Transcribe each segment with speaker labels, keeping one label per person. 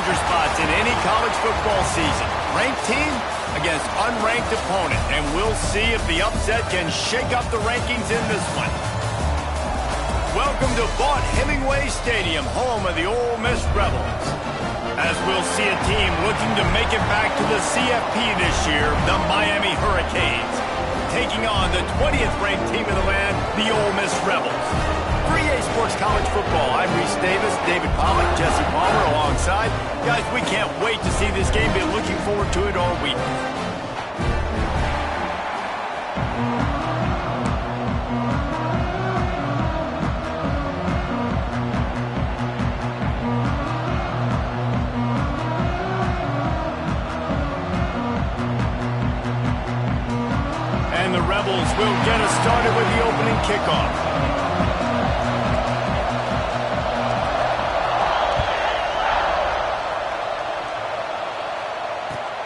Speaker 1: danger spots in any college football season. Ranked team against unranked opponent, and we'll see if the upset can shake up the rankings in this one. Welcome to Vaught-Hemingway Stadium, home of the Ole Miss Rebels. As we'll see a team looking to make it back to the CFP this year, the Miami Hurricanes, taking on the 20th ranked team in the land, the Ole Miss Rebels. 3A Sports College Football. I'm Reese Davis, David Pollock, Jesse Palmer alongside. Guys, we can't wait to see this game. Been looking forward to it all week. And the Rebels will get us started with the opening kickoff.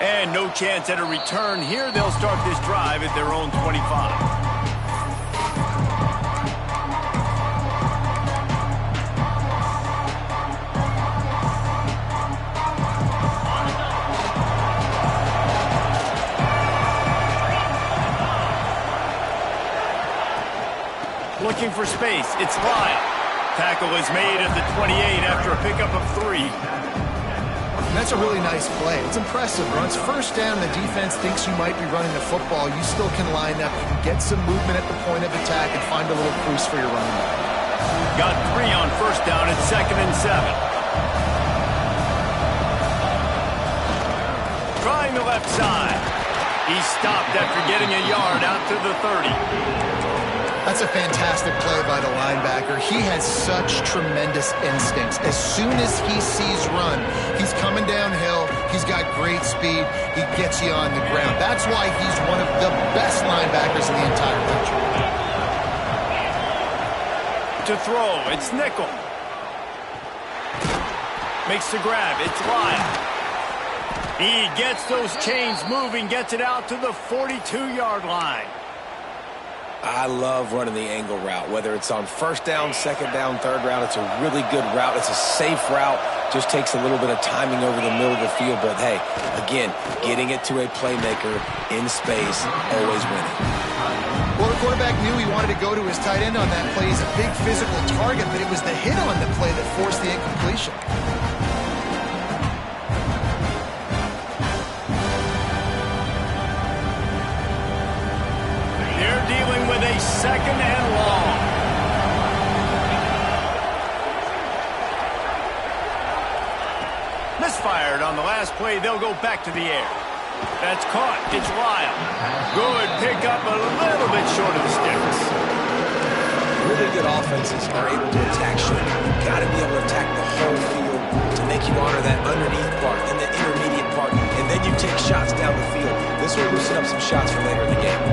Speaker 1: And no chance at a return here. They'll start this drive at their own 25. Looking for space. It's Lyle. Tackle is made at the 28 after a pickup of 3.
Speaker 2: That's a really nice play. It's impressive. When it's first down, the defense thinks you might be running the football. You still can line up. You can get some movement at the point of attack and find a little crease for your running back.
Speaker 1: Got 3 on first down at 2nd and 7. Trying the left side. He stopped after getting a yard out to the 30.
Speaker 2: That's a fantastic play by the linebacker. He has such tremendous instincts. As soon as he sees run, he's coming downhill. He's got great speed. He gets you on the ground. That's why he's one of the best linebackers in the entire country.
Speaker 1: To throw, it's nickel. Makes the grab, it's Lyle. He gets those chains moving, gets it out to the 42-yard line.
Speaker 3: I love running the angle route, whether it's on first down, second down, third route. It's a really good route. It's a safe route. Just takes a little bit of timing over the middle of the field. But, hey, again, getting it to a playmaker in space, always winning.
Speaker 2: Well, the quarterback knew he wanted to go to his tight end on that play. He's a big physical target, but it was the hit on the play that forced the incompletion.
Speaker 1: Dealing with a 2nd and long. Misfired on the last play. They'll go back to the air. That's caught. It's Lyle. Good pickup, a little bit short of the sticks.
Speaker 3: Really good offenses are able to attack short. You've got to be able to attack the whole field to make you honor that underneath part and the intermediate part, and then you take shots down the field. This will loosen up some shots for later in the game.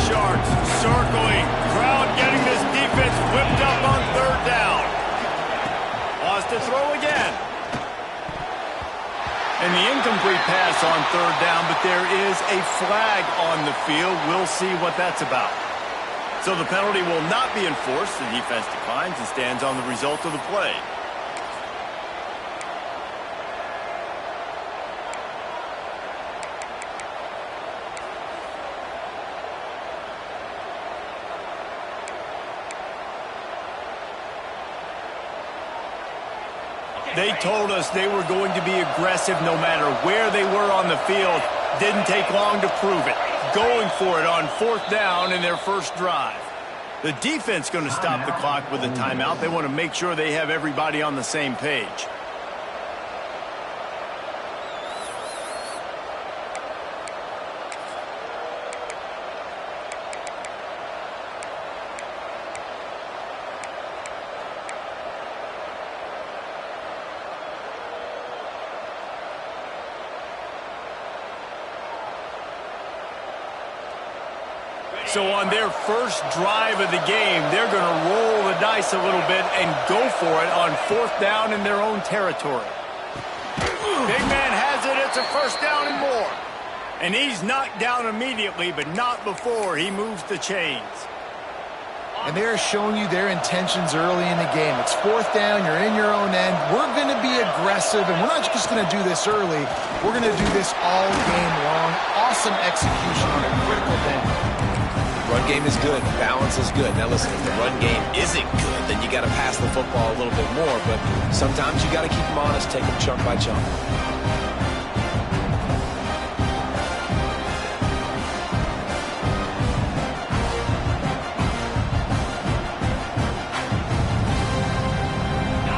Speaker 1: Sharks circling. Crowd getting this defense whipped up on 3rd down. Wants to throw again. And the incomplete pass on 3rd down, but there is a flag on the field. We'll see what that's about. So the penalty will not be enforced. The defense declines and stands on the result of the play. They told us they were going to be aggressive no matter where they were on the field. Didn't take long to prove it. Going for it on 4th down in their first drive. The defense going to stop the clock with a timeout. They want to make sure they have everybody on the same page. So on their first drive of the game, they're going to roll the dice a little bit and go for it on 4th down in their own territory. Big man has it. It's a first down and more. And he's knocked down immediately, but not before he moves the chains.
Speaker 2: And they are showing you their intentions early in the game. It's fourth down. You're in your own end. We're going to be aggressive, and we're not just going to do this early. We're going to do this all game long. Awesome execution on a critical down.
Speaker 3: Run game is good. Balance is good. Now, listen, if the run game isn't good, then you got to pass the football a little bit more. But sometimes you got to keep them honest, take them chunk by chunk.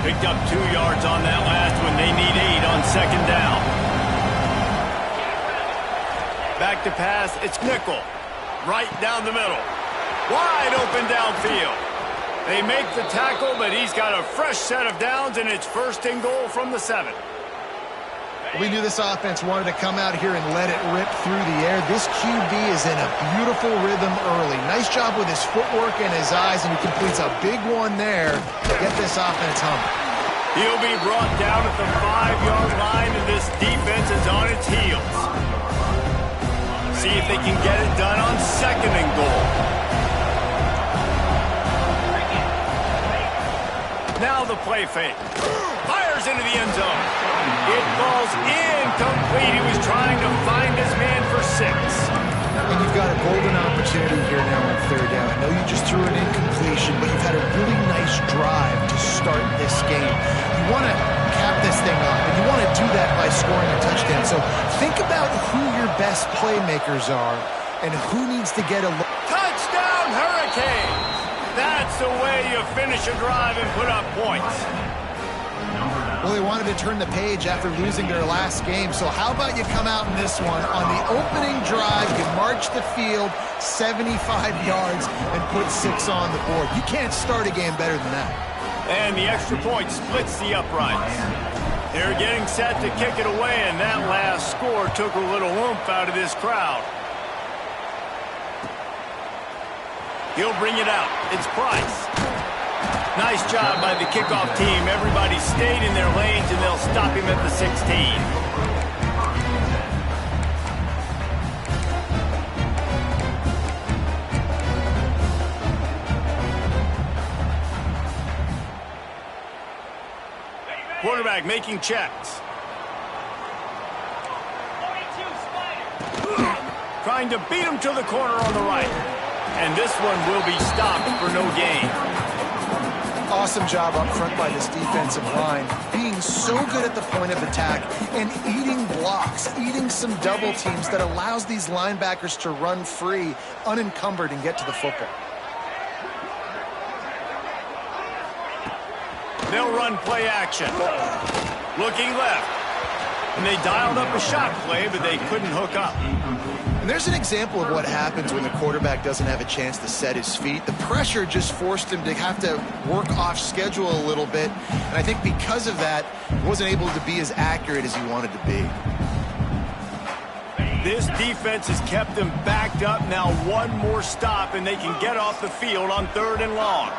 Speaker 1: Picked up 2 yards on that last one. They need 8 on second down. Back to pass. It's nickel. Right down the middle. Wide open downfield. They make the tackle, but he's got a fresh set of downs, and it's first and goal from the 7.
Speaker 2: We knew this offense wanted to come out here and let it rip through the air. This QB is in a beautiful rhythm early. Nice job with his footwork and his eyes, and he completes a big one there to get this offense humming.
Speaker 1: He'll be brought down at the 5-yard line, and this defense is on its heels. See if they can get it done on second and goal. Now the play fake. Fires into the end zone. It falls incomplete. He was trying to find his man for 6.
Speaker 2: And you've got a golden opportunity here now on third down. I know you just threw an incompletion, but you've had a really nice drive to start this game. You want to cap this thing off, and you want to do that by scoring a touchdown. So think about who your best playmakers are and who needs to get a look.
Speaker 1: Touchdown, Hurricanes! That's the way you finish a drive and put up points.
Speaker 2: Well, they wanted to turn the page after losing their last game, so how about you come out in this one? On the opening drive, you march the field 75 yards and put 6 on the board. You can't start a game better than that.
Speaker 1: And the extra point splits the uprights. They're getting set to kick it away, and that last score took a little oomph out of this crowd. He'll bring it out. It's Price. Nice job by the kickoff team. Everybody stayed in their lanes, and they'll stop him at the 16. Quarterback making checks. Trying to beat him to the corner on the right. And this one will be stopped for no gain.
Speaker 2: Awesome job up front by this defensive line, being so good at the point of attack and eating blocks, eating some double teams that allows these linebackers to run free, unencumbered, and get to the football.
Speaker 1: They'll run play action. Looking left. And they dialed up a shot play, but they couldn't hook up.
Speaker 2: And there's an example of what happens when the quarterback doesn't have a chance to set his feet. The pressure just forced him to have to work off schedule a little bit. And I think because of that, he wasn't able to be as accurate as he wanted to be.
Speaker 1: This defense has kept them backed up. Now one more stop, and they can get off the field on 3rd and long.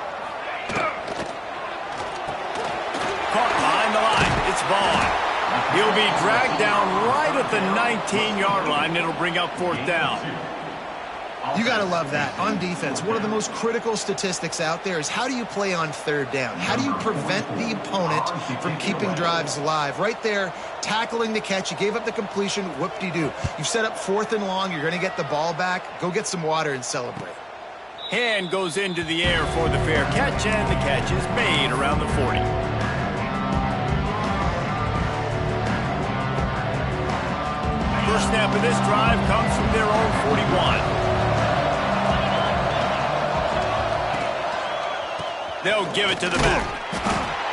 Speaker 1: Caught behind the line. It's Vaughn. He'll be dragged down right at the 19-yard line. It'll bring up 4th down.
Speaker 2: You got to love that. On defense, one of the most critical statistics out there is how do you play on 3rd down? How do you prevent the opponent from keeping drives alive? Right there, tackling the catch. You gave up the completion. Whoop-de-doo. You've set up 4th and long. You're going to get the ball back. Go get some water and celebrate.
Speaker 1: Hand goes into the air for the fair catch, and the catch is made around the 40. First snap of this drive comes from their own 41. They'll give it to the back.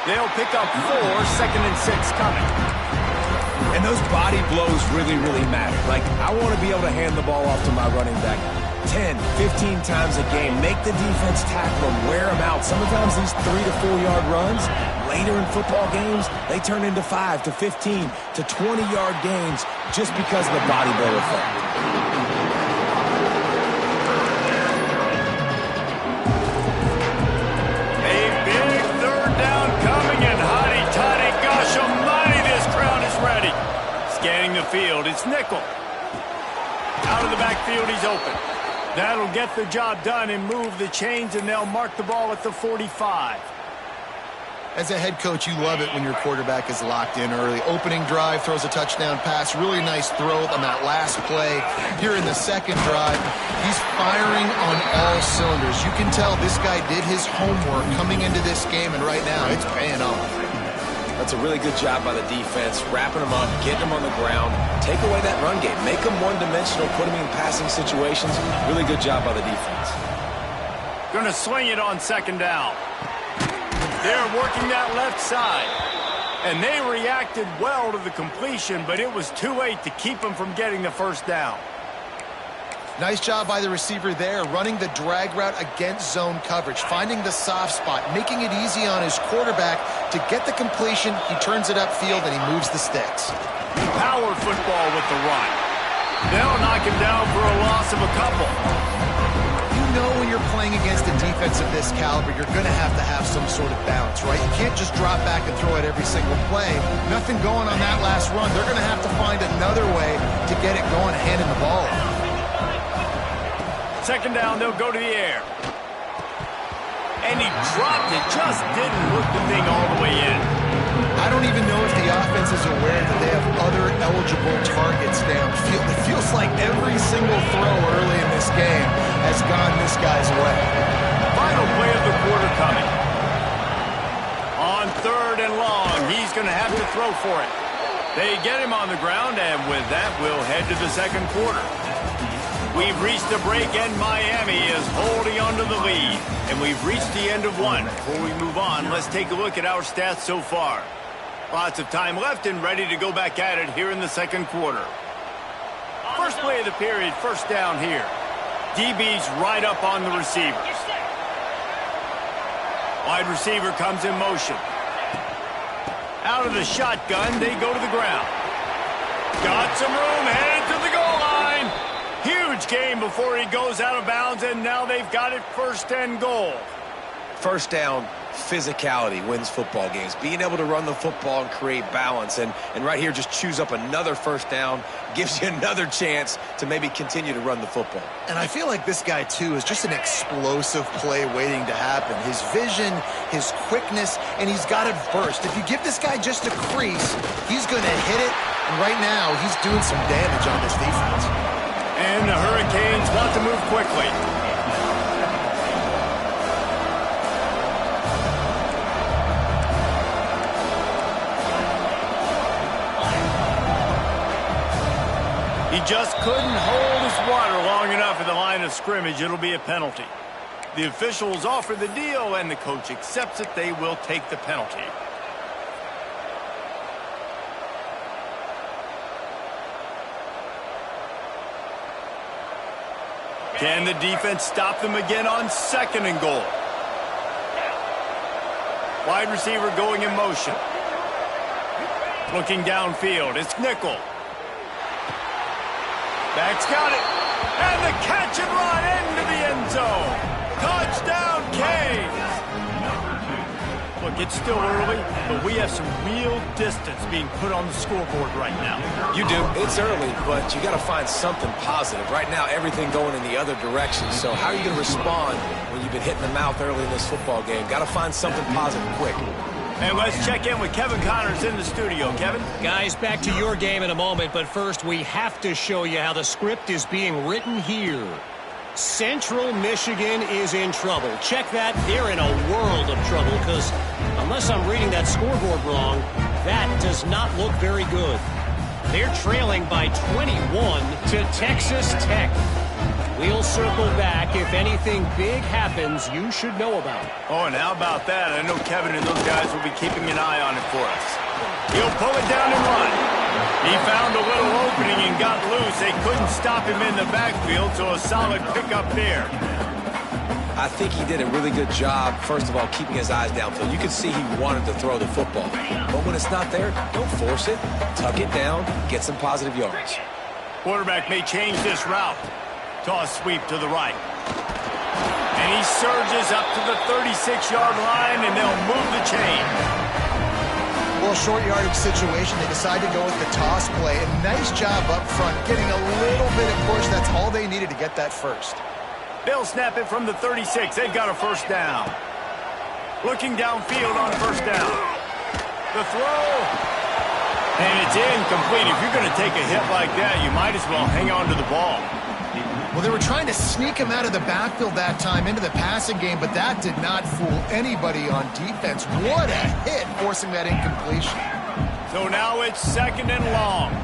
Speaker 1: They'll pick up 4, 2nd and 6 coming.
Speaker 3: And those body blows really, really matter. Like, I want to be able to hand the ball off to my running back 10, 15 times a game. Make the defense tackle them, wear them out. Sometimes these 3 to 4 yard runs, later in football games, they turn into 5 to 15 to 20 yard gains just because of the body blow effect.
Speaker 1: Scanning the field, it's nickel. Out of the backfield, he's open. That'll get the job done and move the chains, and they'll mark the ball at the 45.
Speaker 2: As a head coach, you love it when your quarterback is locked in early. Opening drive, throws a touchdown pass. Really nice throw on that last play. Here in the second drive, he's firing on all cylinders. You can tell this guy did his homework coming into this game, and right now it's paying off.
Speaker 3: That's a really good job by the defense, wrapping them up, getting them on the ground. Take away that run game. Make them one-dimensional, put them in passing situations. Really good job by the defense.
Speaker 1: Going to swing it on second down. They're working that left side. And they reacted well to the completion, but it was too late to keep them from getting the first down.
Speaker 2: Nice job by the receiver there, running the drag route against zone coverage, finding the soft spot, making it easy on his quarterback to get the completion. He turns it upfield, and he moves the sticks.
Speaker 1: Power football with the run. They'll knock him down for a loss of a couple.
Speaker 2: You know when you're playing against a defense of this caliber, you're going to have some sort of balance, right? You can't just drop back and throw it every single play. Nothing going on that last run. They're going to have to find another way to get it going, handing the ball off.
Speaker 1: Second down, they'll go to the air. And he dropped it, just didn't hook the thing all the way in.
Speaker 2: I don't even know if the offense is aware that they have other eligible targets downfield. It feels like every single throw early in this game has gone this guy's way.
Speaker 1: Final play of the quarter coming. On third and long, he's going to have to throw for it. They get him on the ground, and with that, we'll head to the second quarter. We've reached the break, and Miami is holding on to the lead. And we've reached the end of one. Before we move on, let's take a look at our stats so far. Lots of time left and ready to go back at it here in the second quarter. First play of the period, first down here. DB's right up on the receiver. Wide receiver comes in motion. Out of the shotgun, they go to the ground. Got some room, headed to the goal line. Huge gain before he goes out of bounds, and now they've got it first and goal.
Speaker 3: First down, physicality wins football games. Being able to run the football and create balance. And right here, just choose up another first down, gives you another chance to maybe continue to run the football.
Speaker 2: And I feel like this guy, too, is just an explosive play waiting to happen. His vision, his quickness, and he's got it burst. If you give this guy just a crease, he's going to hit it. And right now, he's doing some damage on this defense.
Speaker 1: And the Hurricanes want to move quickly. He just couldn't hold his water long enough at the line of scrimmage. It'll be a penalty. The officials offer the deal, and the coach accepts it. They will take the penalty. Can the defense stop them again on second and goal? Wide receiver going in motion. Looking downfield, it's nickel. Back's got it. And the catch and run into the end zone. Touchdown, Cains. Look, it's still early, but we have some real distance being put on the scoreboard right now.
Speaker 3: You do. It's early, but you got to find something positive. Right now, everything going in the other direction. So how are you going to respond when you've been hitting the mouth early in this football game? Got to find something positive quick.
Speaker 1: And let's check in with Kevin Connors in the studio. Kevin?
Speaker 4: Guys, back to your game in a moment, but first we have to show you how the script is being written here. Central Michigan is in trouble. Check that. They're in a world of trouble because unless I'm reading that scoreboard wrong, that does not look very good. They're trailing by 21 to Texas Tech. We'll circle back. If anything big happens, you should know about it.
Speaker 1: Oh, and how about that? I know Kevin and those guys will be keeping an eye on it for us. He'll pull it down and run. He found a little opening and got loose. They couldn't stop him in the backfield, so a solid pickup there.
Speaker 3: I think he did a really good job, first of all, keeping his eyes downfield. You could see he wanted to throw the football. But when it's not there, don't force it. Tuck it down, get some positive yards.
Speaker 1: Quarterback may change this route. Toss sweep to the right. And he surges up to the 36-yard line, and they'll move the chain.
Speaker 2: Well, short yardage situation, they decide to go with the toss play. And nice job up front, getting a little bit of push. That's all they needed to get that first.
Speaker 1: They'll snap it from the 36. They've got a first down. Looking downfield on first down. The throw. And it's incomplete. If you're going to take a hit like that, you might as well hang on to the ball.
Speaker 2: Well, they were trying to sneak him out of the backfield that time into the passing game, but that did not fool anybody on defense. What a hit, forcing that incompletion.
Speaker 1: So now it's second and long.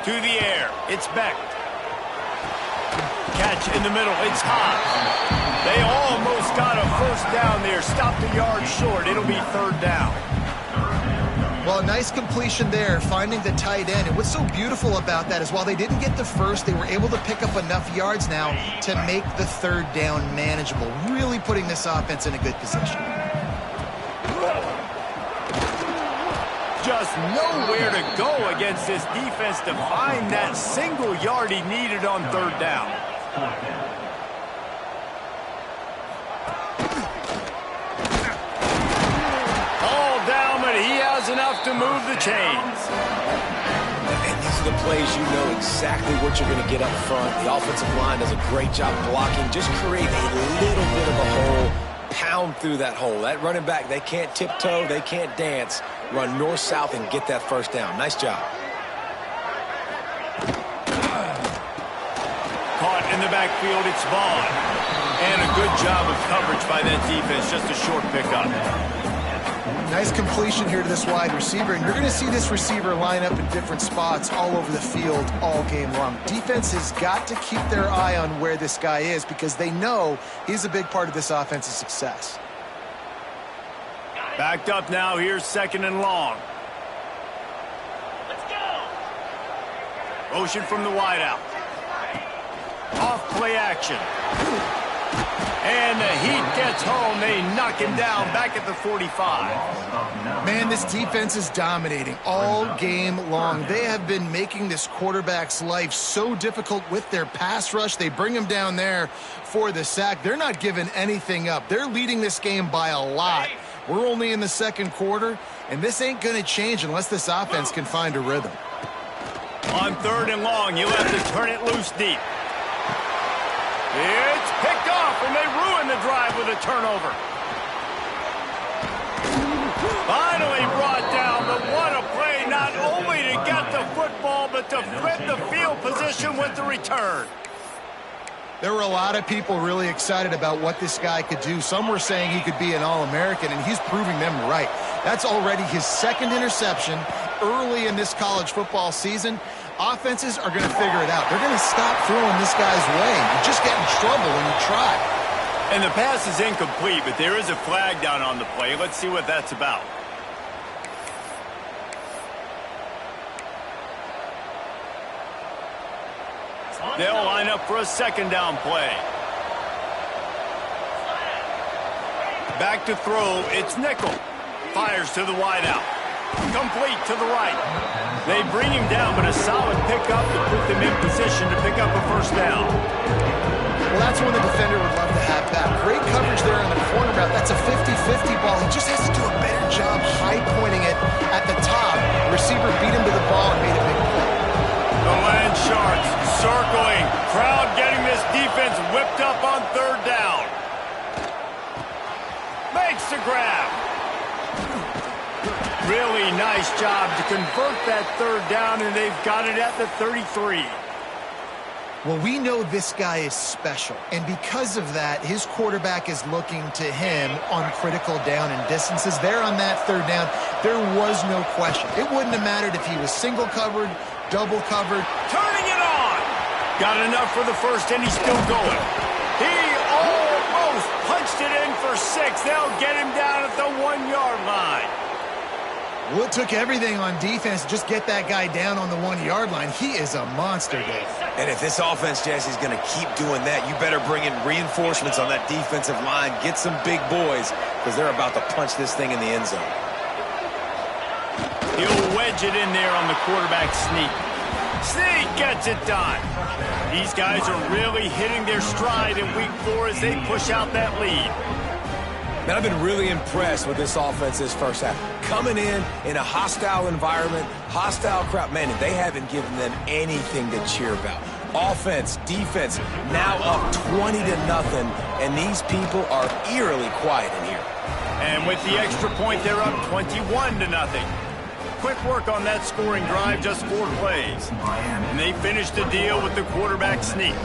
Speaker 1: To the air. It's Beck. Catch in the middle. It's Hobbs. They almost got a first down there. Stopped a yard short. It'll be third down.
Speaker 2: Well, a nice completion there, finding the tight end. And what's so beautiful about that is while they didn't get the first, they were able to pick up enough yards now to make the third down manageable, really putting this offense in a good position.
Speaker 1: Just nowhere to go against this defense to find that single yard he needed on third down. He has enough to move the chains.
Speaker 3: And these are the plays you know exactly what you're going to get up front. The offensive line does a great job blocking. Just create a little bit of a hole, pound through that hole. That running back, they can't tiptoe, they can't dance. Run north-south and get that first down. Nice job.
Speaker 1: Caught in the backfield, it's Vaughn. And a good job of coverage by that defense, just a short pickup.
Speaker 2: Nice completion here to this wide receiver, and you're going to see this receiver line up in different spots all over the field all game long. Defense has got to keep their eye on where this guy is because they know he's a big part of this offense's success.
Speaker 1: Backed up now, here's second and long. Let's go. Motion from the wideout. Off play action. And the heat gets home. They knock him down back at the 45.
Speaker 2: Man, this defense is dominating all game long. They have been making this quarterback's life so difficult with their pass rush. They bring him down there for the sack. They're not giving anything up. They're leading this game by a lot. We're only in the second quarter, and this ain't going to change unless this offense can find a rhythm.
Speaker 1: On third and long, you'll have to turn it loose deep. It's picked off, and they ruin the drive with a turnover. Finally brought down, but what a play, not only to get the football, but to flip the field position with the return.
Speaker 2: There were a lot of people really excited about what this guy could do. Some were saying he could be an All-American, and he's proving them right. That's already his second interception early in this college football season. Offenses are going to figure it out. They're going to stop throwing this guy's way. You just get in trouble when you try.
Speaker 1: And the pass is incomplete, but there is a flag down on the play. Let's see what that's about. They'll line up for a second down play. Back to throw. It's Nickel. Fires to the wideout. Complete to the right. They bring him down, but a solid pickup to put them in position to pick up a first down.
Speaker 2: Well, that's one the defender would love to have back. Great coverage there on the corner route. That's a 50-50 ball. He just has to do a better job high-pointing it at the top. The receiver beat him to the ball and made a big play.
Speaker 1: The Land Sharks circling. Crowd getting this defense whipped up on third down. Makes the grab. Really nice job to convert that third down, and they've got it at the 33.
Speaker 2: Well, we know this guy is special, and because of that, his quarterback is looking to him on critical down and distances. There on that third down, there was no question. It wouldn't have mattered if he was single covered, double covered.
Speaker 1: Turning it on! Got enough for the first, and he's still going. He almost punched it in for 6. They'll get him down at the 1-yard line.
Speaker 2: Well, it took everything on defense to just get that guy down on the 1-yard line. He is a monster, Dave.
Speaker 3: And if this offense, Jesse, is going to keep doing that, you better bring in reinforcements on that defensive line. Get some big boys, because they're about to punch this thing in the end zone.
Speaker 1: He'll wedge it in there on the quarterback sneak. Sneak gets it done. These guys are really hitting their stride in week 4 as they push out that lead.
Speaker 3: Man, I've been really impressed with this offense this first half. Coming in a hostile environment, hostile crowd. Man, they haven't given them anything to cheer about. Offense, defense, now up 20-0, and these people are eerily quiet in here.
Speaker 1: And with the extra point, they're up 21-0. Quick work on that scoring drive, just 4 plays. And they finished the deal with the quarterback sneak.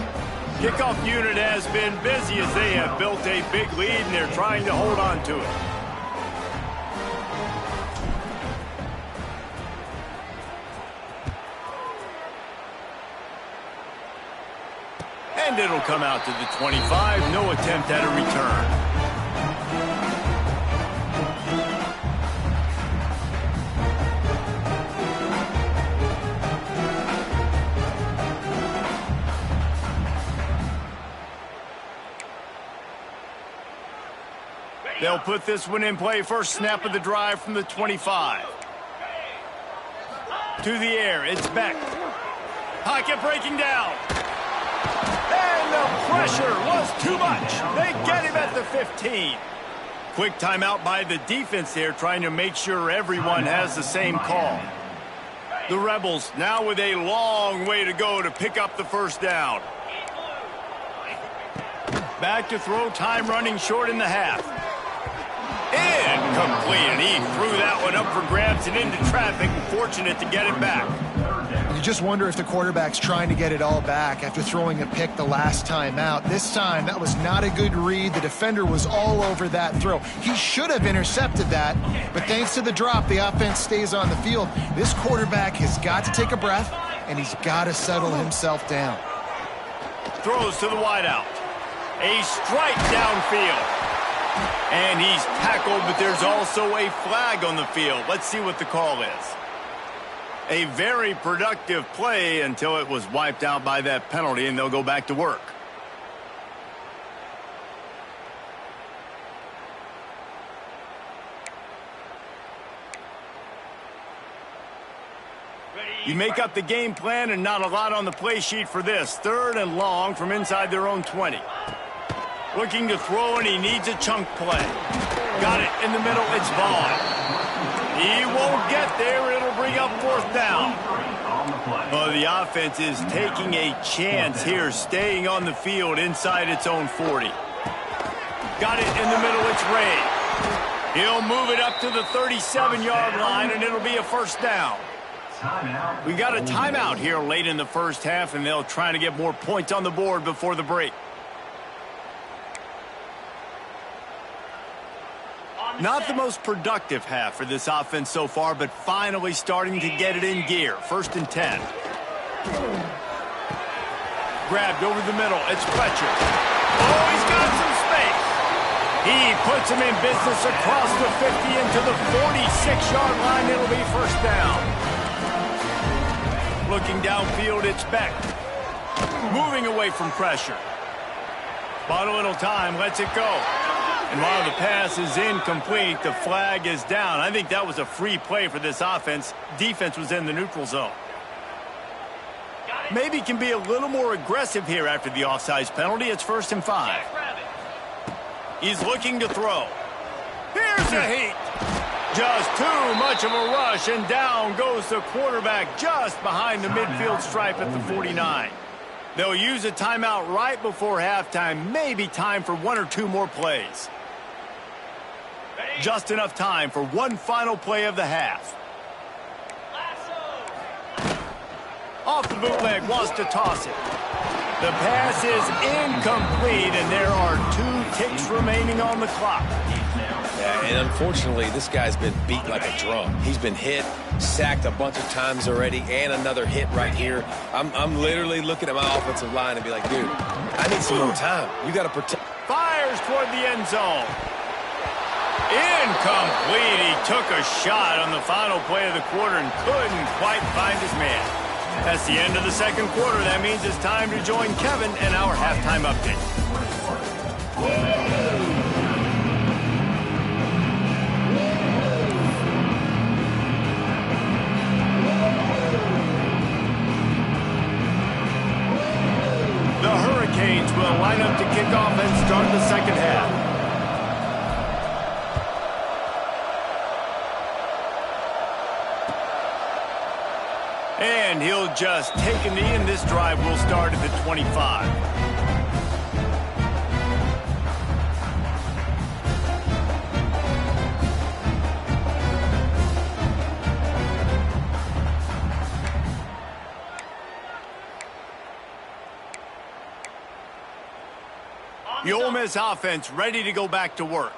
Speaker 1: Kickoff unit has been busy as they have built a big lead, and they're trying to hold on to it. And it'll come out to the 25. No attempt at a return. They'll put this one in play. First snap of the drive from the 25. To the air, it's Beck. Pocket breaking down. And the pressure was too much. They get him at the 15. Quick timeout by the defense there, trying to make sure everyone has the same call. The Rebels now with a long way to go to pick up the first down. Back to throw, time running short in the half. Incomplete, and he threw that one up for grabs and into traffic, and fortunate to get it back.
Speaker 2: You just wonder if the quarterback's trying to get it all back after throwing a pick the last time out. This time, that was not a good read. The defender was all over that throw. He should have intercepted that, but thanks to the drop, the offense stays on the field. This quarterback has got to take a breath, and he's got to settle himself down.
Speaker 1: Throws to the wideout. A strike downfield. And he's tackled, but there's also a flag on the field. Let's see what the call is. A very productive play until it was wiped out by that penalty, and they'll go back to work. You make up the game plan and not a lot on the play sheet for this. 3rd and long from inside their own 20. Looking to throw, and he needs a chunk play. Got it in the middle. It's Vaughn. He won't get there. It'll bring up 4th down. Well, the offense is taking a chance here, staying on the field inside its own 40. Got it in the middle. It's Ray. He'll move it up to the 37-yard line, and it'll be a first down. We got a timeout here late in the first half, and they'll try to get more points on the board before the break. Not the most productive half for this offense so far, but finally starting to get it in gear. 1st and 10. Grabbed over the middle. It's Fletcher. Oh, he's got some space. He puts him in business across the 50 into the 46-yard line. It'll be first down. Looking downfield, it's Beck. Moving away from pressure. Bought a little time, lets it go. And while the pass is incomplete, the flag is down. I think that was a free play for this offense. Defense was in the neutral zone. Maybe can be a little more aggressive here after the offsides penalty. It's 1st and 5. He's looking to throw. Here's a heat. Just too much of a rush, and down goes the quarterback just behind the midfield stripe at the 49. They'll use a timeout right before halftime. Maybe time for 1 or 2 more plays. Just enough time for one final play of the half. Off the bootleg, wants to toss it. The pass is incomplete, and there are 2 ticks remaining on the clock.
Speaker 3: Yeah, and unfortunately, this guy's been beat like a drum. He's been hit, sacked a bunch of times already, and another hit right here. I'm literally looking at my offensive line and be like, dude, I need some more time. You got to protect.
Speaker 1: Fires toward the end zone. Incomplete. He took a shot on the final play of the quarter and couldn't quite find his man. That's the end of the second quarter. That means it's time to join Kevin and our halftime update. The Hurricanes will line up to kick off and start the second half. And And he'll just take a knee, and this drive will start at the 25. The Ole Miss offense ready to go back to work.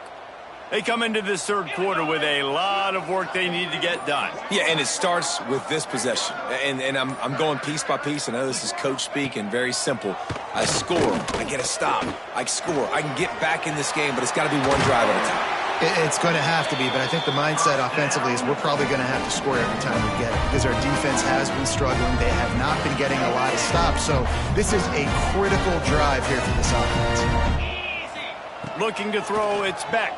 Speaker 1: They come into this third quarter with a lot of work they need to get done.
Speaker 3: Yeah, and it starts with this possession. And I'm going piece by piece. I know this is coach speak and very simple. I score. I get a stop. I score. I can get back in this game, but it's got to be one drive at a time.
Speaker 2: It's going to have to be, but I think the mindset offensively is we're probably going to have to score every time we get it because our defense has been struggling. They have not been getting a lot of stops, so this is a critical drive here for this offense.
Speaker 1: Looking to throw, it's Beck.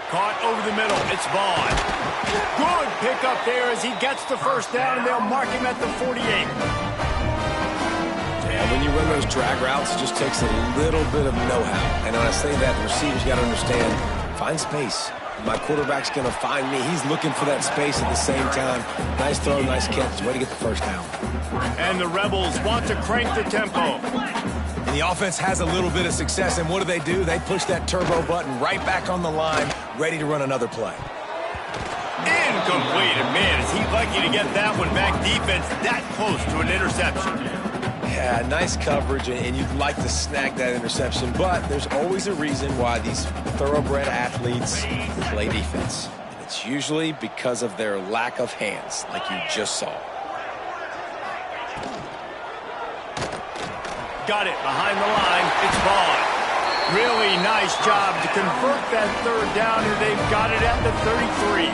Speaker 1: Caught over the middle, it's Vaughn. Good pickup there as he gets the first down, and they'll mark him at the 48.
Speaker 3: Yeah, when you run those drag routes, it just takes a little bit of know-how. And when I say that, the receivers got to understand, find space. My quarterback's going to find me. He's looking for that space at the same time. Nice throw, nice catch. Way to get the first down.
Speaker 1: And the Rebels want to crank the tempo.
Speaker 3: And the offense has a little bit of success, and what do? They push that turbo button right back on the line, ready to run another play.
Speaker 1: Incomplete. And man, is he lucky to get that one back. Defense that close to an interception.
Speaker 3: Yeah, nice coverage, and you'd like to snag that interception, but there's always a reason why these thoroughbred athletes play defense. And it's usually because of their lack of hands, like you just saw.
Speaker 1: Got it behind the line. It's Vaughn. Really nice job to convert that third down, and they've got it at the 33.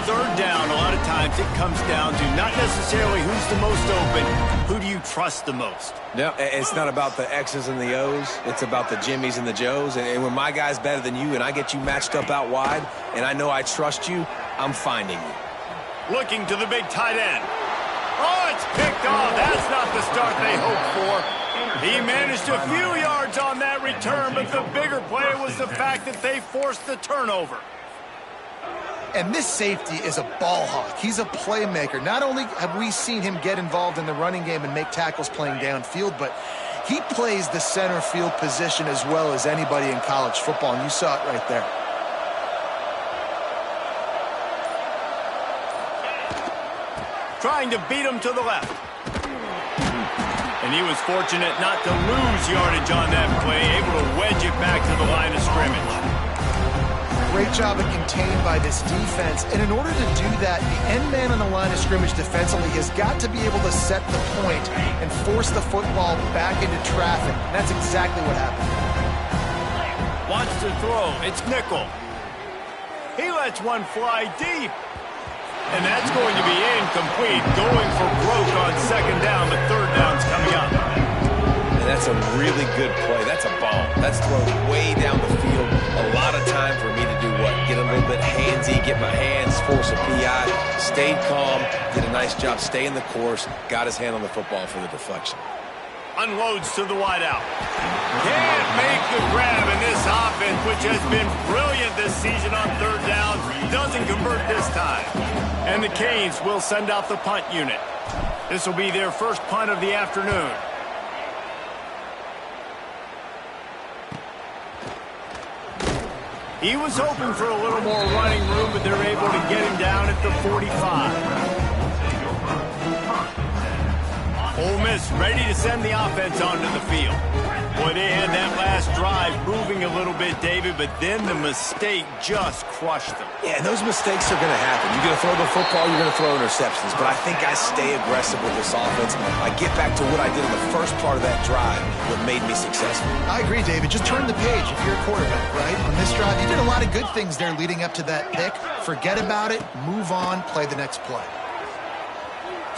Speaker 1: Third down, a lot of times it comes down to not necessarily who's the most open, who do you trust the most?
Speaker 3: No, it's not about the X's and the O's. It's about the Jimmys and the Joes. And when my guy's better than you and I get you matched up out wide and I know I trust you, I'm finding you.
Speaker 1: Looking to the big tight end. Oh, it's picked off. That's not the start they hoped for. He managed a few yards on that return, but the bigger play was the fact that they forced the turnover.
Speaker 2: And this safety is a ball hawk. He's a playmaker. Not only have we seen him get involved in the running game and make tackles playing downfield, but he plays the center field position as well as anybody in college football, and you saw it right there.
Speaker 1: Trying to beat him to the left. And he was fortunate not to lose yardage on that play, able to wedge it back to the line of scrimmage.
Speaker 2: Great job of contained by this defense. And in order to do that, the end man on the line of scrimmage defensively has got to be able to set the point and force the football back into traffic. And that's exactly what happened.
Speaker 1: Wants to throw. It's Nickel. He lets one fly deep. And that's going to be incomplete. Going for broke on second down, but third down's coming up.
Speaker 3: And that's a really good play. That's a bomb. That's thrown way down the field. A lot of time for me to do what? Get a little bit handsy, get my hands, force a PI, stayed calm, did a nice job, stay in the course, got his hand on the football for the deflection.
Speaker 1: Unloads to the wideout. Can't make the grab, and this offense, which has been brilliant this season on third down, doesn't convert this time. And the Canes will send out the punt unit. This will be their first punt of the afternoon. He was hoping for a little more running room, but they're able to get him down at the 45. Ole Miss ready to send the offense onto the field. Boy, they had that last drive moving a little bit, David, but then the mistake just crushed them.
Speaker 3: Yeah, and those mistakes are going to happen. You're going to throw the football, you're going to throw interceptions, but I think I stay aggressive with this offense. I get back to what I did in the first part of that drive, what made me successful.
Speaker 2: I agree, David. Just turn the page if you're a quarterback, right? On this drive, you did a lot of good things there leading up to that pick. Forget about it, move on, play the next play.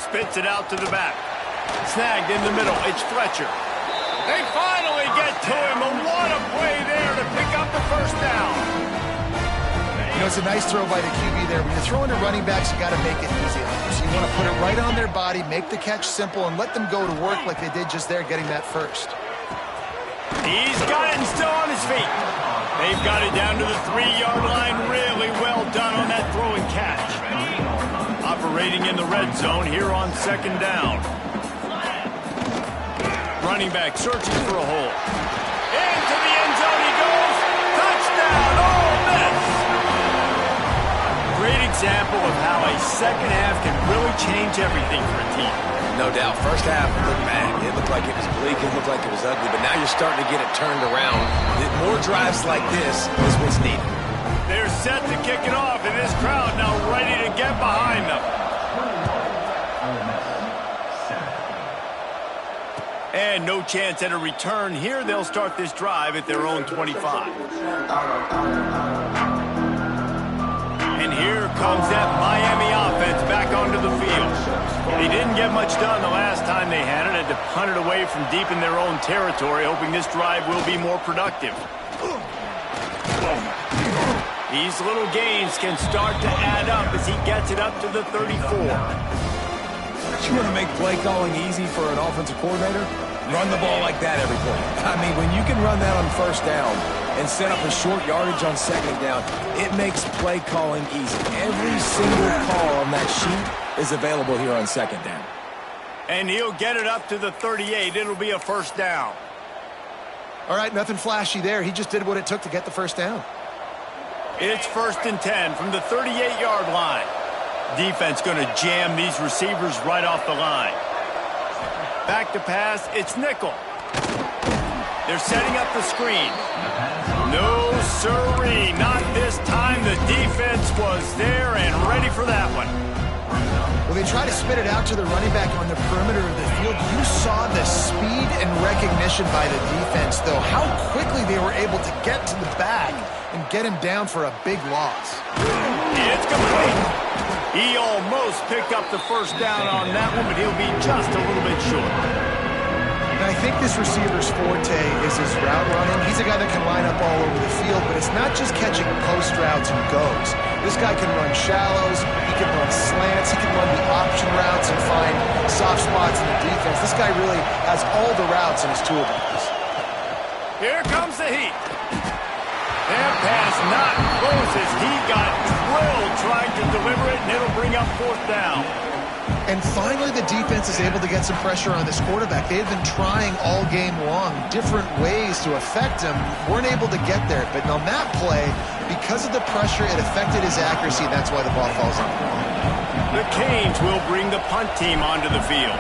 Speaker 1: Spits it out to the back. Snagged in the middle. It's Fletcher. They finally get to him. And what a play there to pick up the first down.
Speaker 2: You know, it's a nice throw by the QB there. When you're throwing to running backs, you got to make it easy on them. So you want to put it right on their body, make the catch simple, and let them go to work like they did just there, getting that first.
Speaker 1: He's got it and still on his feet. They've got it down to the 3-yard line. Really well done on that throw and catch. operating in the red zone here on second down. Running back searching for a hole. Into the end zone he goes. Touchdown, Ole Miss. Great example of how a second half can really change everything for a team.
Speaker 3: No doubt. First half looked bad. It looked like it was bleak. It looked like it was ugly. But now you're starting to get it turned around. More drives like this is what's needed.
Speaker 1: They're set to kick it off, and this crowd now ready to get behind them. And no chance at a return here. They'll start this drive at their own 25. And here comes that Miami offense back onto the field. They didn't get much done the last time they had it. Had to punt it away from deep in their own territory, hoping this drive will be more productive. These little gains can start to add up as he gets it up to the 34.
Speaker 3: You want to make play calling easy for an offensive coordinator? Run the ball like that every play. I mean, when you can run that on first down and set up a short yardage on second down, it makes play calling easy. Every single call on that sheet is available here on second down.
Speaker 1: And he'll get it up to the 38. It'll be a first down.
Speaker 2: All right, nothing flashy there. He just did what it took to get the first down.
Speaker 1: It's 1st and 10 from the 38-yard line. Defense going to jam these receivers right off the line. Back to pass, it's nickel. They're setting up the screen. No siree, not this time. The defense was there and ready for that one.
Speaker 2: Well, they try to spit it out to the running back on the perimeter of the field. You saw the speed and recognition by the defense, though. How quickly they were able to get to the back and get him down for a big loss.
Speaker 1: It's complete. He almost picked up the first down on that one, but he'll be just a little bit short.
Speaker 2: And I think this receiver's forte is his route running. He's a guy that can line up all over the field, but it's not just catching post routes and goes. This guy can run shallows, he can run slants, he can run the option routes and find soft spots in the defense. This guy really has all the routes in his toolbox.
Speaker 1: Here comes the heat. That pass not close as he got drilled trying to deliver it, and it'll bring up fourth down.
Speaker 2: And finally, the defense is able to get some pressure on this quarterback. They've been trying all game long, different ways to affect him. Weren't able to get there. But on that play, because of the pressure, it affected his accuracy, and that's why the ball falls on the ground.
Speaker 1: The Cains will bring the punt team onto the field.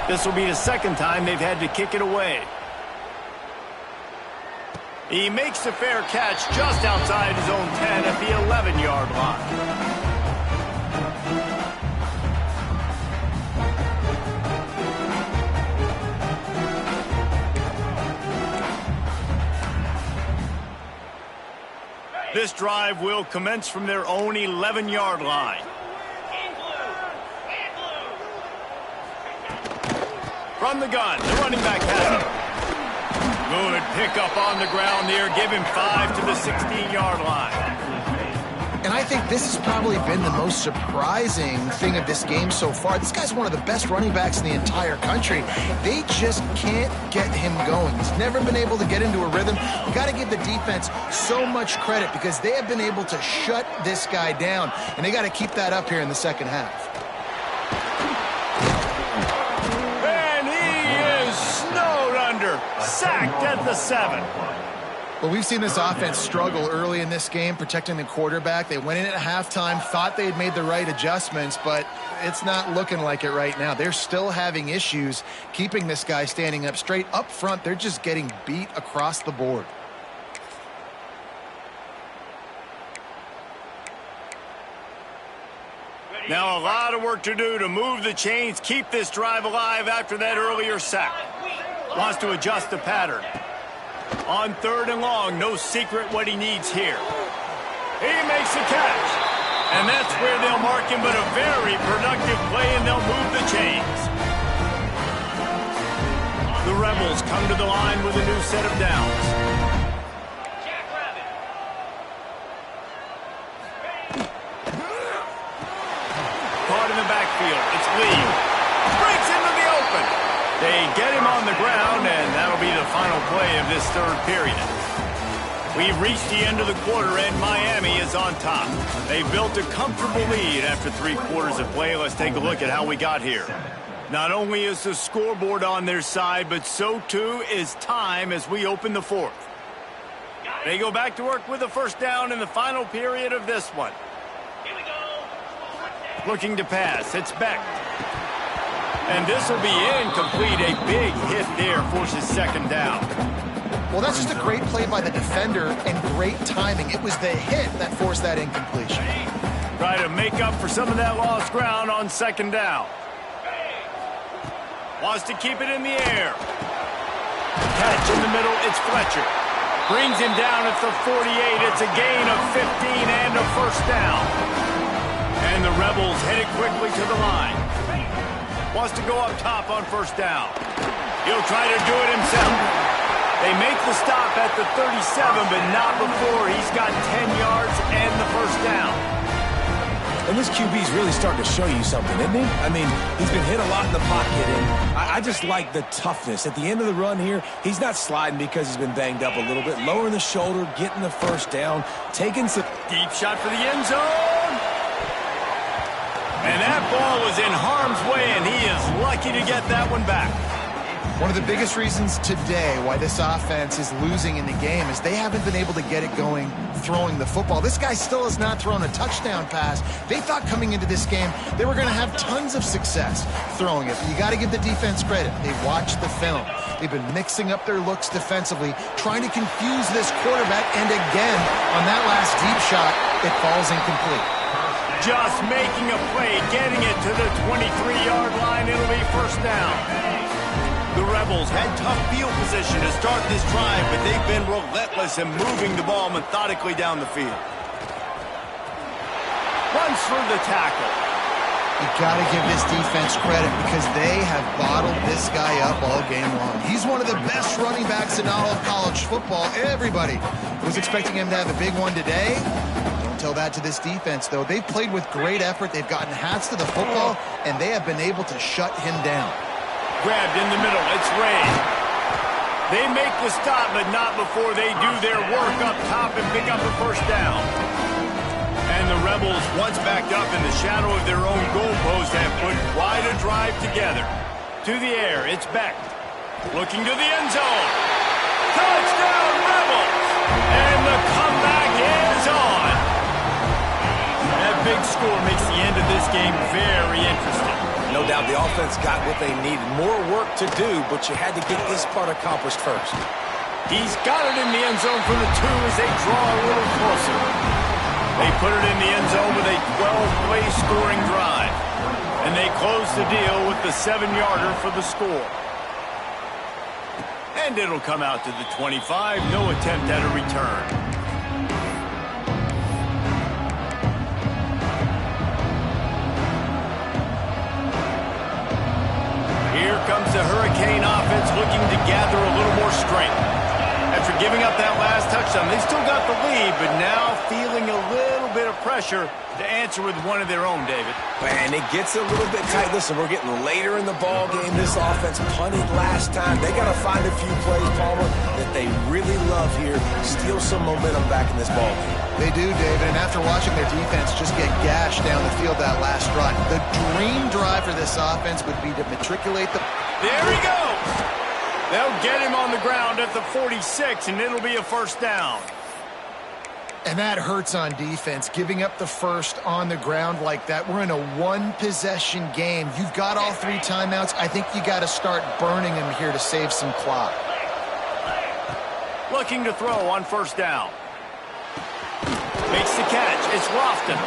Speaker 1: This will be the second time they've had to kick it away. He makes the fair catch just outside his own 10 at the 11-yard line. This drive will commence from their own 11-yard line. From the gun, the running back has it. Good pickup on the ground there. Give him 5 to the 16-yard line.
Speaker 2: And I think this has probably been the most surprising thing of this game so far. This guy's one of the best running backs in the entire country. They just can't get him going. He's never been able to get into a rhythm. You got to give the defense so much credit because they have been able to shut this guy down, and they got to keep that up here in the second half.
Speaker 1: Sacked at the 7.
Speaker 2: Well, we've seen this offense struggle early in this game, protecting the quarterback. They went in at halftime, thought they had made the right adjustments, but it's not looking like it right now. They're still having issues keeping this guy standing up straight. Up front, they're just getting beat across the board.
Speaker 1: Now a lot of work to do to move the chains, keep this drive alive after that earlier sack. Wants to adjust the pattern. On 3rd and long, no secret what he needs here. He makes the catch. And that's where they'll mark him, but a very productive play, and they'll move the chains. The Rebels come to the line with a new set of downs. Caught in the backfield. It's Lee. Breaks into the open. They get him on the ground, and that'll be the final play of this third period. We've reached the end of the quarter, and Miami is on top. They built a comfortable lead after 3 quarters of play. Let's take a look at how we got here. Not only is the scoreboard on their side, but so too is time as we open the 4th. They go back to work with a first down in the final period of this one. Looking to pass. It's Beck. And this will be incomplete. A big hit there forces second down.
Speaker 2: Well, that's just a great play by the defender and great timing. It was the hit that forced that incompletion.
Speaker 1: Try to make up for some of that lost ground on second down. Wants to keep it in the air. Catch in the middle. It's Fletcher. Brings him down at the 48. It's a gain of 15 and a first down. And the Rebels headed quickly to the line. Wants to go up top on first down. He'll try to do it himself. They make the stop at the 37, but not before he's got 10 yards and the first down.
Speaker 3: And this QB's really starting to show you something, isn't he? I mean, he's been hit a lot in the pocket, and I just like the toughness. At the end of the run here, he's not sliding because he's been banged up a little bit. Lowering the shoulder, getting the first down, taking some...
Speaker 1: Deep shot for the end zone. And that ball was in harm's way, and he is lucky to get that one back.
Speaker 2: One of the biggest reasons today why this offense is losing in the game is they haven't been able to get it going throwing the football. This guy still has not thrown a touchdown pass. They thought coming into this game they were going to have tons of success throwing it. But you got to give the defense credit. They watched the film. They've been mixing up their looks defensively, trying to confuse this quarterback. And again, on that last deep shot, it falls incomplete.
Speaker 1: Just making a play, getting it to the 23-yard line. It'll be first down. The Rebels had tough field position to start this drive, but they've been relentless in moving the ball methodically down the field. Runs through the tackle.
Speaker 2: You got to give this defense credit because they have bottled this guy up all game long. He's one of the best running backs in all of college football. Everybody was expecting him to have a big one today. Don't tell that to this defense, though. They've played with great effort. They've gotten hats to the football, and they have been able to shut him down.
Speaker 1: Grabbed in the middle. It's Ray. They make the stop, but not before they do their work up top and pick up a first down. And the Rebels, once backed up in the shadow of their own goalpost, have put quite a drive together. To the air, it's Beck. Looking to the end zone. Touchdown, Rebels! And the comeback is on. That big score makes the end of this game very interesting.
Speaker 3: No doubt the offense got what they needed. More work to do, but you had to get this part accomplished first.
Speaker 1: He's got it in the end zone for the 2 as they draw a little closer. They put it in the end zone with a 12-play scoring drive. And they close the deal with the 7-yarder for the score. And it'll come out to the 25. No attempt at a return. Here comes the Hurricane offense looking to gather a little more strength. After giving up that last touchdown, they still got the lead, but now feeling a little bit of pressure to answer with one of their own, David.
Speaker 3: Man, it gets a little bit tight. Listen, we're getting later in the ball game. This offense punted last time. They got to find a few plays, Palmer, that they really love here. Steal some momentum back in this ball game.
Speaker 2: They do, David, and after watching their defense just get gashed down the field that last drive, the dream drive for this offense would be to matriculate the...
Speaker 1: There he goes! They'll get him on the ground at the 46, and it'll be a first down.
Speaker 2: And that hurts on defense, giving up the first on the ground like that. We're in a one-possession game. You've got all 3 timeouts. I think you got to start burning them here to save some clock.
Speaker 1: Looking to throw on first down. Makes the catch. It's Lofton.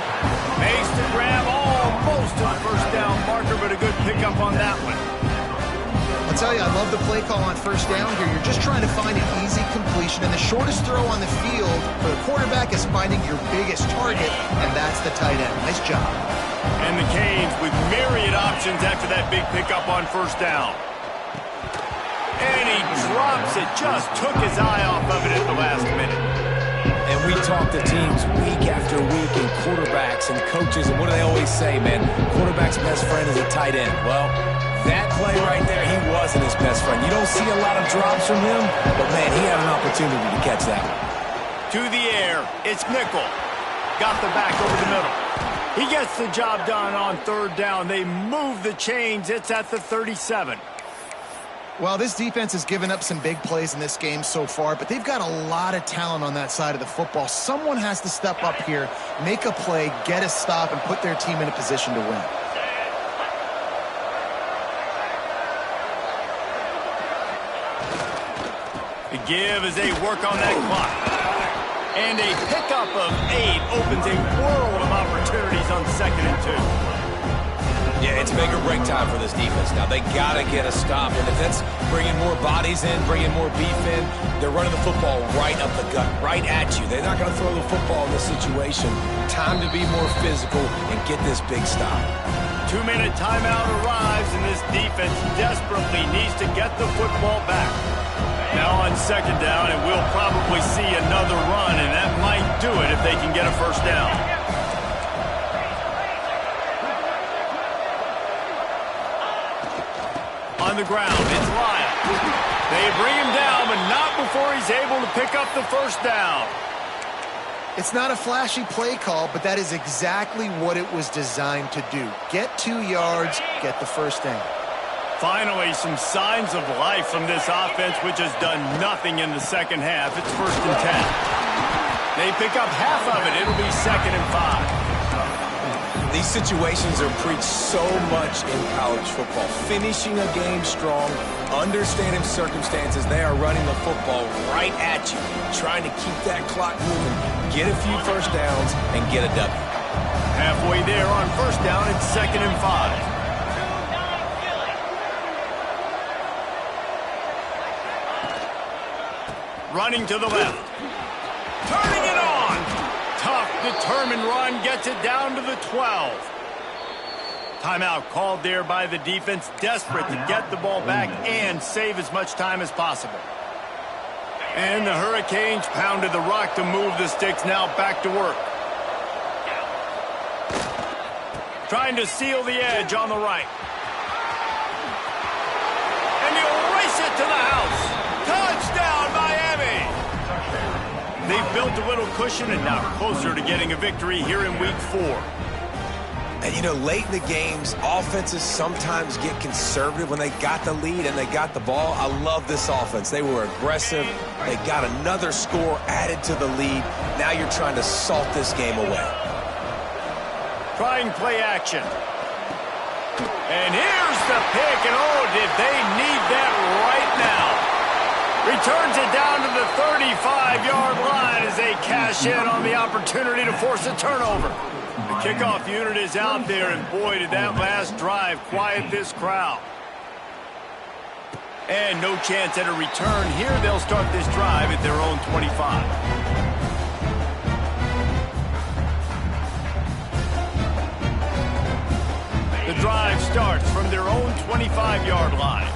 Speaker 1: Makes the grab almost to the first down marker, but a good pickup on that one.
Speaker 2: I'll tell you, I love the play call on first down here. You're just trying to find an easy completion, and the shortest throw on the field for the quarterback is finding your biggest target, and that's the tight end. Nice job.
Speaker 1: And the Canes with myriad options after that big pickup on first down. And he drops it. Just took his eye off of it at the last minute.
Speaker 3: And we talk to teams week after week and quarterbacks and coaches, and what do they always say, man? Quarterback's best friend is a tight end. Well, that play right there, he wasn't his best friend. You don't see a lot of drops from him, but, man, he had an opportunity to catch that one.
Speaker 1: to the air. It's nickel. Got the back over the middle. He gets the job done on third down. They move the chains. It's at the 37.
Speaker 2: Well, this defense has given up some big plays in this game so far, but they've got a lot of talent on that side of the football. Someone has to step up here, make a play, get a stop, and put their team in a position to win.
Speaker 1: The give as they work on that clock. And a pickup of 8 opens a world of opportunities on 2nd and 2.
Speaker 3: Yeah, it's make or break time for this defense. Now, they got to get a stop. And if that's bringing more bodies in, bringing more beef in, they're running the football right up the gut, right at you. They're not going to throw the football in this situation. Time to be more physical and get this big stop.
Speaker 1: 2-minute timeout arrives, and this defense desperately needs to get the football back. Now on 2nd down, and we'll probably see another run, and that might do it if they can get a first down. On the ground, it's Lyle. They bring him down, but not before he's able to pick up the first down.
Speaker 2: It's not a flashy play call, but that is exactly what it was designed to do. Get 2 yards, get the first down.
Speaker 1: Finally, some signs of life from this offense, which has done nothing in the second half. It's 1st and 10. They pick up half of it. It'll be 2nd and 5.
Speaker 3: These situations are preached so much in college football. Finishing a game strong, understanding circumstances. They are running the football right at you, trying to keep that clock moving, get a few first downs, and get a W.
Speaker 1: Halfway there on 1st down, it's 2nd and 5. Running to the left. Turning it on. Tough, determined run gets it down to the 12. Timeout called there by the defense, desperate to get the ball back and save as much time as possible. And the Hurricanes pounded the rock to move the sticks, now back to work. Trying to seal the edge on the right. And he'll race it to the house. Touchdown, Miami! They've built a little cushion and now closer to getting a victory here in Week 4.
Speaker 3: And, you know, late in the games, offenses sometimes get conservative when they got the lead and they got the ball. I love this offense. They were aggressive. They got another score added to the lead. Now you're trying to salt this game away.
Speaker 1: Trying play action. And here's the pick, and oh, did they need that right now. Returns it down to the 35-yard line as they cash in on the opportunity to force a turnover. The kickoff unit is out there, and boy, did that last drive quiet this crowd. And no chance at a return here. They'll start this drive at their own 25. The drive starts from their own 25-yard line.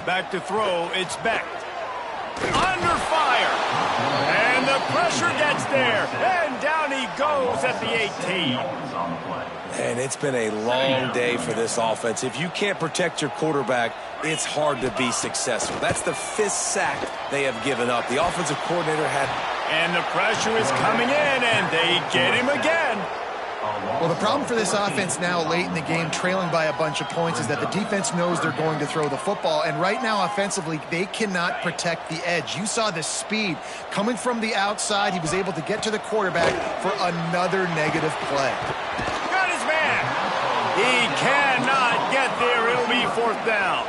Speaker 1: Back to throw, it's Beck. Under fire. And the pressure gets there. And down he goes at the 18.
Speaker 3: And it's been a long day for this offense. If you can't protect your quarterback, it's hard to be successful. That's the 5th sack they have given up. The offensive coordinator had...
Speaker 1: And the pressure is coming in, and they get him again.
Speaker 2: Well, the problem for this offense now late in the game, trailing by a bunch of points, is that the defense knows they're going to throw the football. And right now, offensively, they cannot protect the edge. You saw the speed coming from the outside. He was able to get to the quarterback for another negative play.
Speaker 1: Got his man. He cannot get there. It'll be 4th down.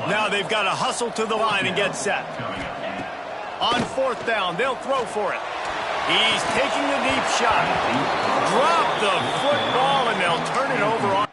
Speaker 1: Now they've got to hustle to the line and get set. On 4th down, they'll throw for it. He's taking the deep shot. Drop the football, and they'll turn it over on.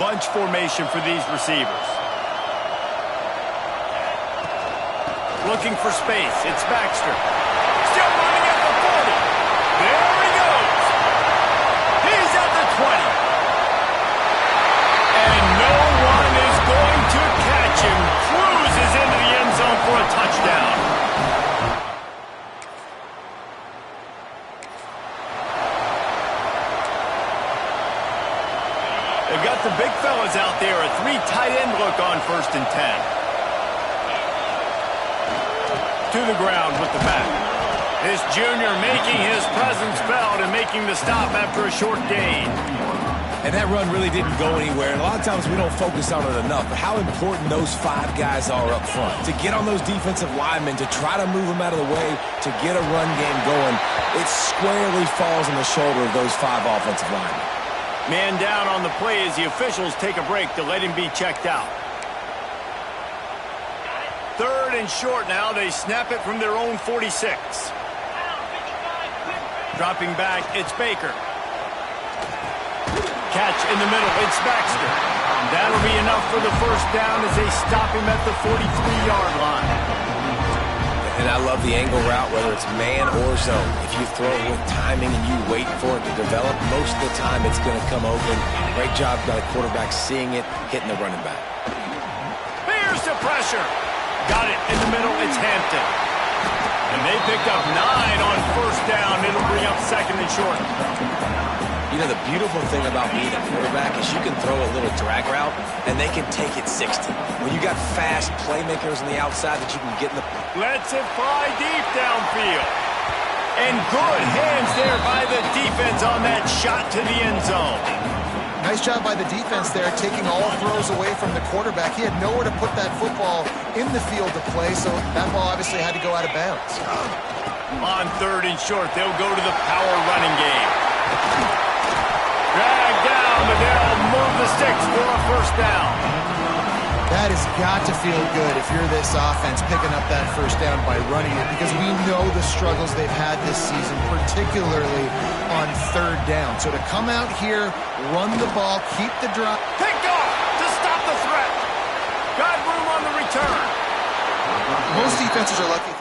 Speaker 1: bunch formation for these receivers. Looking for space. It's Baxter. Still running at the 40. There he goes. He's at the 20. And no one is going to catch him. Cruises into the end zone for a touchdown. They've got the big fellas out there. A 3 tight end look on 1st and 10. To the ground with the back. This junior making his presence felt and making the stop after a short gain.
Speaker 3: And that run really didn't go anywhere. And a lot of times we don't focus on it enough. But how important those 5 guys are up front. To get on those defensive linemen, to try to move them out of the way, to get a run game going, it squarely falls on the shoulder of those 5 offensive linemen.
Speaker 1: Man down on the play as the officials take a break to let him be checked out. 3rd and short now. They snap it from their own 46. Dropping back, it's Baker. Catch in the middle, it's Baxter. That'll be enough for the 1st down as they stop him at the 43-yard line.
Speaker 3: And I love the angle route, whether it's man or zone. If you throw it with timing and you wait for it to develop, most of the time it's going to come open. Great job by the quarterback seeing it, hitting the running back.
Speaker 1: Here's the pressure. Got it in the middle, it's Hampton. And they picked up 9 on 1st down. It'll bring up 2nd and short.
Speaker 3: You know, the beautiful thing about being a quarterback is you can throw a little drag route, and they can take it 60. When you got fast playmakers on the outside that you can get in the...
Speaker 1: Lets it fly deep downfield. And good hands there by the defense on that shot to the end zone.
Speaker 2: Nice job by the defense there, taking all throws away from the quarterback. He had nowhere to put that football in the field to play, so that ball obviously had to go out of bounds.
Speaker 1: On 3rd and short, they'll go to the power running game. Drag down, but they'll move the sticks for a 1st down.
Speaker 2: That has got to feel good if you're this offense picking up that 1st down by running it, because we know the struggles they've had this season, particularly on 3rd down. So to come out here, run the ball, keep the drive.
Speaker 1: Picked off to stop the threat. Got room on the return.
Speaker 2: Most defenses are lucky.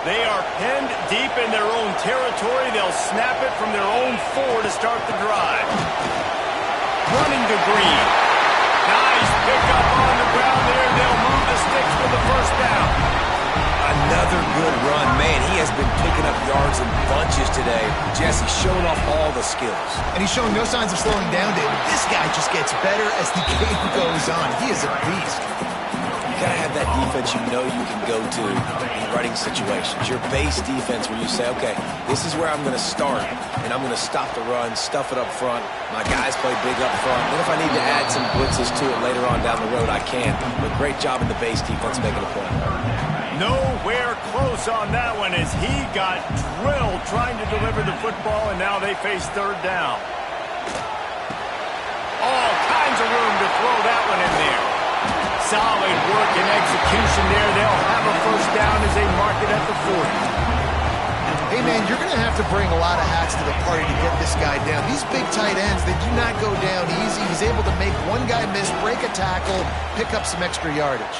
Speaker 1: They are pinned deep in their own territory. They'll snap it from their own 4 to start the drive. Running to Green. Nice pickup on the ground there. They'll move the sticks for the 1st down.
Speaker 3: Another good run. Man, he has been picking up yards in bunches today. Jesse showing off all the skills.
Speaker 2: And he's showing no signs of slowing down, David. This guy just gets better as the game goes on. He is a beast.
Speaker 3: You gotta have that defense you know you can go to in running situations. Your base defense where you say, okay, this is where I'm going to start, and I'm going to stop the run, stuff it up front. My guys play big up front. Then if I need to add some blitzes to it later on down the road, I can. But great job in the base defense making a play.
Speaker 1: Nowhere close on that one as he got drilled trying to deliver the football, and now they face 3rd down. All kinds of room to throw that one in there. Solid work and execution there. They'll have a 1st down as they mark it at the 40.
Speaker 2: Hey, man, you're going to have to bring a lot of hats to the party to get this guy down. These big tight ends, they do not go down easy. He's able to make one guy miss, break a tackle, pick up some extra yardage.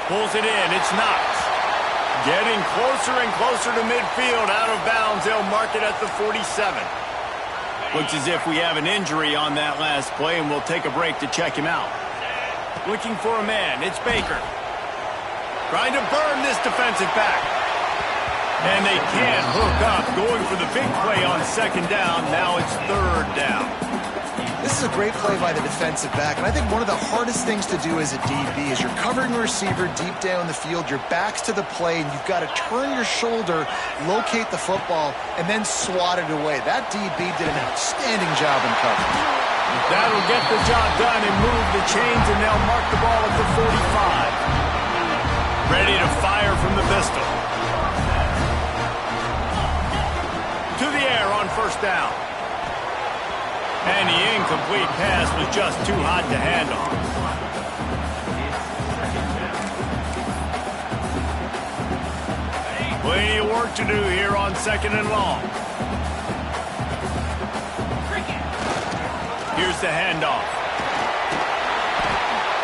Speaker 1: Pulls it in. It's Knox. Getting closer and closer to midfield. Out of bounds. They'll mark it at the 47. Looks as if we have an injury on that last play, and we'll take a break to check him out. Looking for a man. It's Baker. Trying to burn this defensive back. And they can't hook up. Going for the big play on 2nd down. Now it's 3rd down.
Speaker 2: This is a great play by the defensive back, and I think one of the hardest things to do as a DB is you're covering a receiver deep down the field, your back's to the play, and you've got to turn your shoulder, locate the football, and then swat it away. That DB did an outstanding job in coverage.
Speaker 1: That'll get the job done and move the chains, and they'll mark the ball at the 45. Ready to fire from the pistol. To the air on 1st down. And the incomplete pass was just too hot to handle. Plenty of work to do here on 2nd and long. Here's the handoff.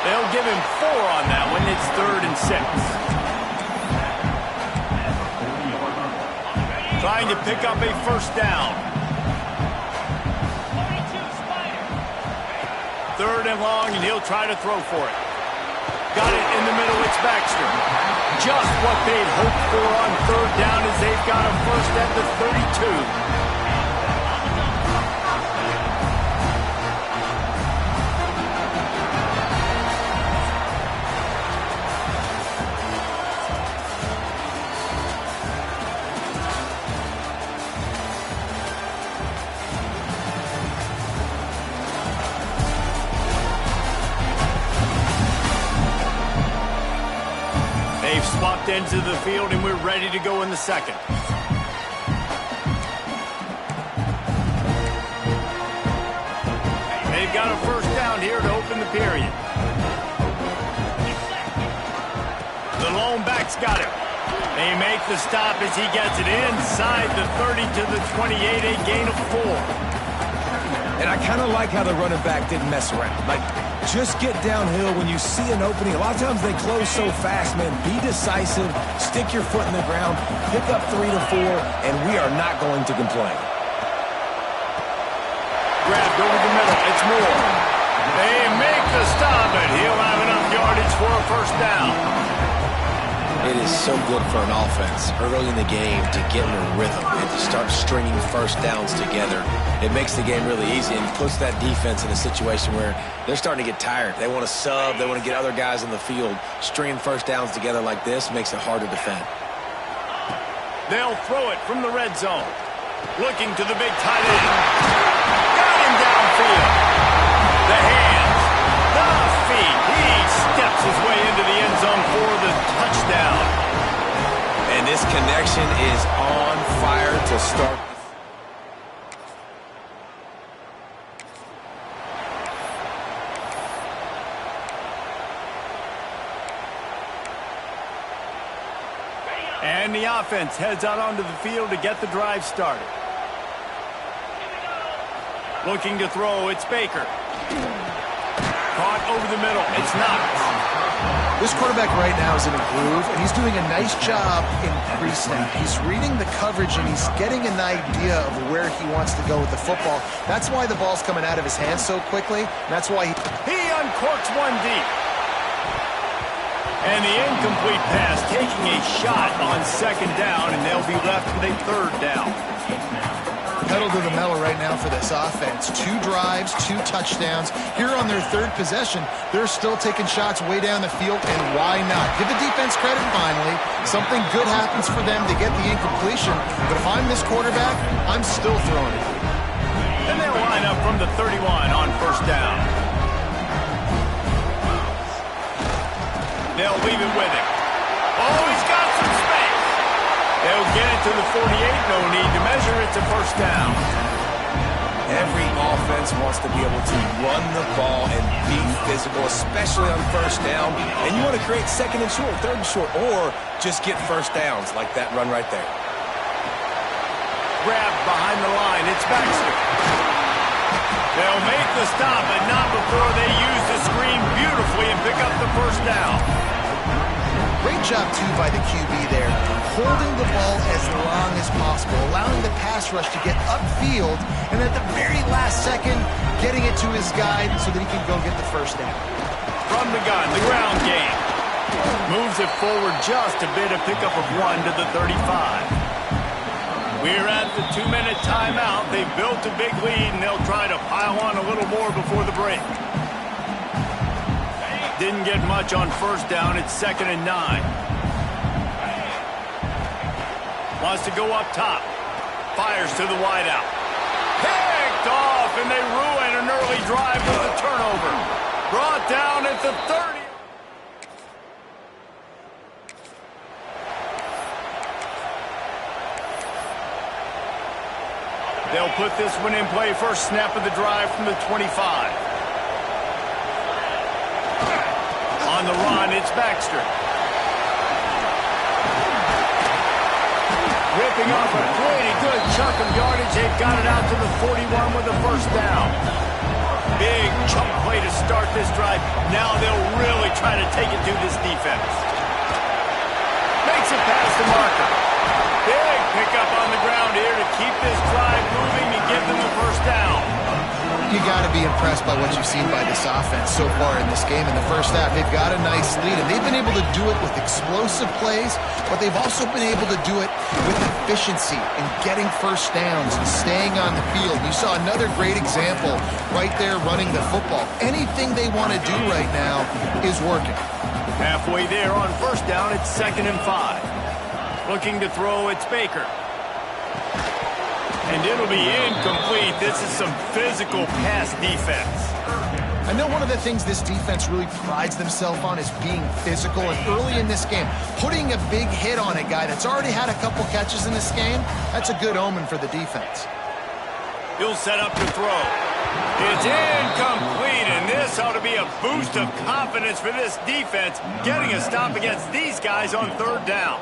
Speaker 1: They'll give him 4 on that one. It's 3rd and 6. Trying to pick up a first down. 3rd and long, and he'll try to throw for it. Got it in the middle. It's Baxter. Just what they'd hoped for on 3rd down as they've got a first at the 32. They've swapped ends of the field, and we're ready to go in the 2nd. They've got a first down here to open the period. The lone back's got it. They make the stop as he gets it inside the 30 to the 28, a gain of 4.
Speaker 3: And I kind of like how the running back didn't mess around. Like, just get downhill when you see an opening. A lot of times they close so fast, man. Be decisive, stick your foot in the ground, pick up 3 to 4, and we are not going to complain.
Speaker 1: Grabbed over the middle. It's Moore. They make the stop, and he'll have enough yardage for a first down.
Speaker 3: It is so good for an offense early in the game to get in a rhythm and to start stringing first downs together. It makes the game really easy and puts that defense in a situation where they're starting to get tired. They want to sub. They want to get other guys on the field. Stringing first downs together like this makes it hard to defend.
Speaker 1: They'll throw it from the red zone. Looking to the big tight end. Got him downfield. The hands. The feet. He steps his way into the end zone for the touchdown.
Speaker 3: And this connection is on fire to start.
Speaker 1: And the offense heads out onto the field to get the drive started. Looking to throw, it's Baker. Caught over the middle, it's Knox.
Speaker 2: This quarterback right now is in a groove, and he's doing a nice job in pre-snap. He's reading the coverage, and he's getting an idea of where he wants to go with the football. That's why the ball's coming out of his hands so quickly. And that's why
Speaker 1: he uncorks one deep. And the incomplete pass taking a shot on 2nd down, and they'll be left with a 3rd down.
Speaker 2: Pedal to the metal right now for this offense. 2 drives, 2 touchdowns. Here on their 3rd possession, they're still taking shots way down the field, and why not? Give the defense credit finally. Something good happens for them to get the incompletion, but if I'm this quarterback, I'm still throwing it.
Speaker 1: And they'll line up from the 31 on 1st down. They'll leave it with him. Oh, he's got some space. They'll get it to the 48. No need to measure. It's a first down.
Speaker 3: Every offense wants to be able to run the ball and be physical, especially on 1st down. And you want to create 2nd and short, 3rd and short, or just get first downs like that run right there.
Speaker 1: Grabbed behind the line. It's Baxter. They'll make the stop, but not before they use the screen beautifully and pick up the first down.
Speaker 2: Great job, too, by the QB there, holding the ball as long as possible, allowing the pass rush to get upfield, and at the very last second, getting it to his guy so that he can go get the first down.
Speaker 1: From the gun, the ground game. Moves it forward just a bit, a pickup of 1 to the 35. We're at the 2-minute timeout. They've built a big lead, and they'll try to pile on a little more before the break. Didn't get much on 1st down. It's 2nd and 9. Wants to go up top. Fires to the wideout. Picked off, and they ruin an early drive with a turnover. Brought down at the 30. They'll put this one in play. First snap of the drive from the 25. On the run, it's Baxter. Picking up a pretty good chunk of yardage. They've got it out to the 41 with a first down. Big chunk play to start this drive. Now they'll really try to take it to this defense. Makes it past the marker. Big pickup on the ground here to keep this drive moving and give them the first down.
Speaker 2: You got to be impressed by what you've seen by this offense so far in this game. In the first half, they've got a nice lead, and they've been able to do it with explosive plays, but they've also been able to do it with efficiency and getting first downs and staying on the field. You saw another great example right there running the football. Anything they want to do right now is working.
Speaker 1: Halfway there on first down, it's 2nd and 5. Looking to throw, it's Baker. And it'll be incomplete. This is some physical pass defense.
Speaker 2: I know one of the things this defense really prides themselves on is being physical. And early in this game, putting a big hit on a guy that's already had a couple catches in this game, that's a good omen for the defense.
Speaker 1: He'll set up to throw. It's incomplete, and this ought to be a boost of confidence for this defense, getting a stop against these guys on 3rd down.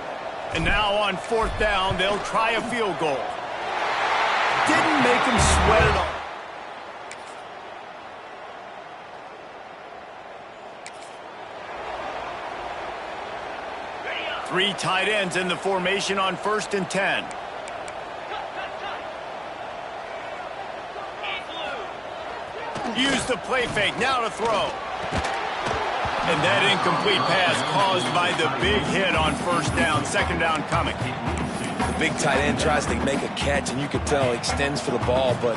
Speaker 1: And now on 4th down, they'll try a field goal. Didn't make him sweat at all. Three tight ends in the formation on 1st and 10. Use the play fake, now to throw. And that incomplete pass caused by the big hit on 1st down, 2nd down coming.
Speaker 3: The big tight end tries to make a catch, and you can tell he extends for the ball, but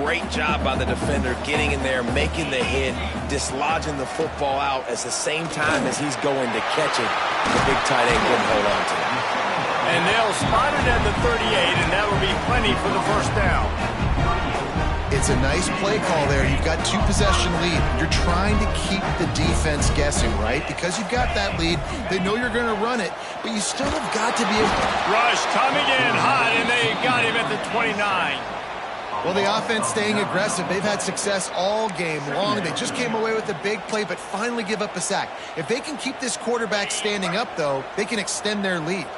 Speaker 3: great job by the defender getting in there, making the hit, dislodging the football out at the same time as he's going to catch it. The big tight end couldn't hold on to it.
Speaker 1: And they'll spot it at the 38, and that will be plenty for the first down.
Speaker 2: It's a nice play call there. You've got 2-possession lead. You're trying to keep the defense guessing, right? Because you've got that lead. They know you're going to run it, but you still have got to be able to...
Speaker 1: Rush coming in hot, and they got him at the 29.
Speaker 2: Well, the offense staying aggressive. They've had success all game long. They just came away with a big play, but finally give up a sack. If they can keep this quarterback standing up, though, they can extend their lead.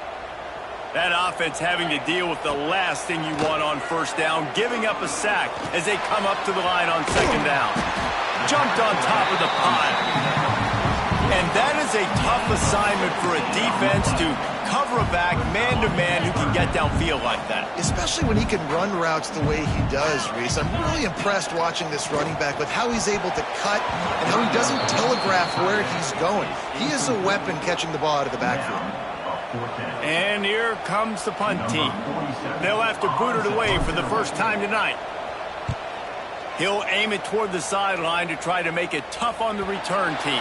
Speaker 1: That offense having to deal with the last thing you want on 1st down, giving up a sack as they come up to the line on 2nd down. Jumped on top of the pile. And that is a tough assignment for a defense to cover a back man-to-man who can get downfield like that.
Speaker 2: Especially when he can run routes the way he does, Reese. I'm really impressed watching this running back with how he's able to cut and how he doesn't telegraph where he's going. He is a weapon catching the ball out of the backfield.
Speaker 1: And here comes the punt team. They'll have to boot it away for the first time tonight. He'll aim it toward the sideline to try to make it tough on the return team.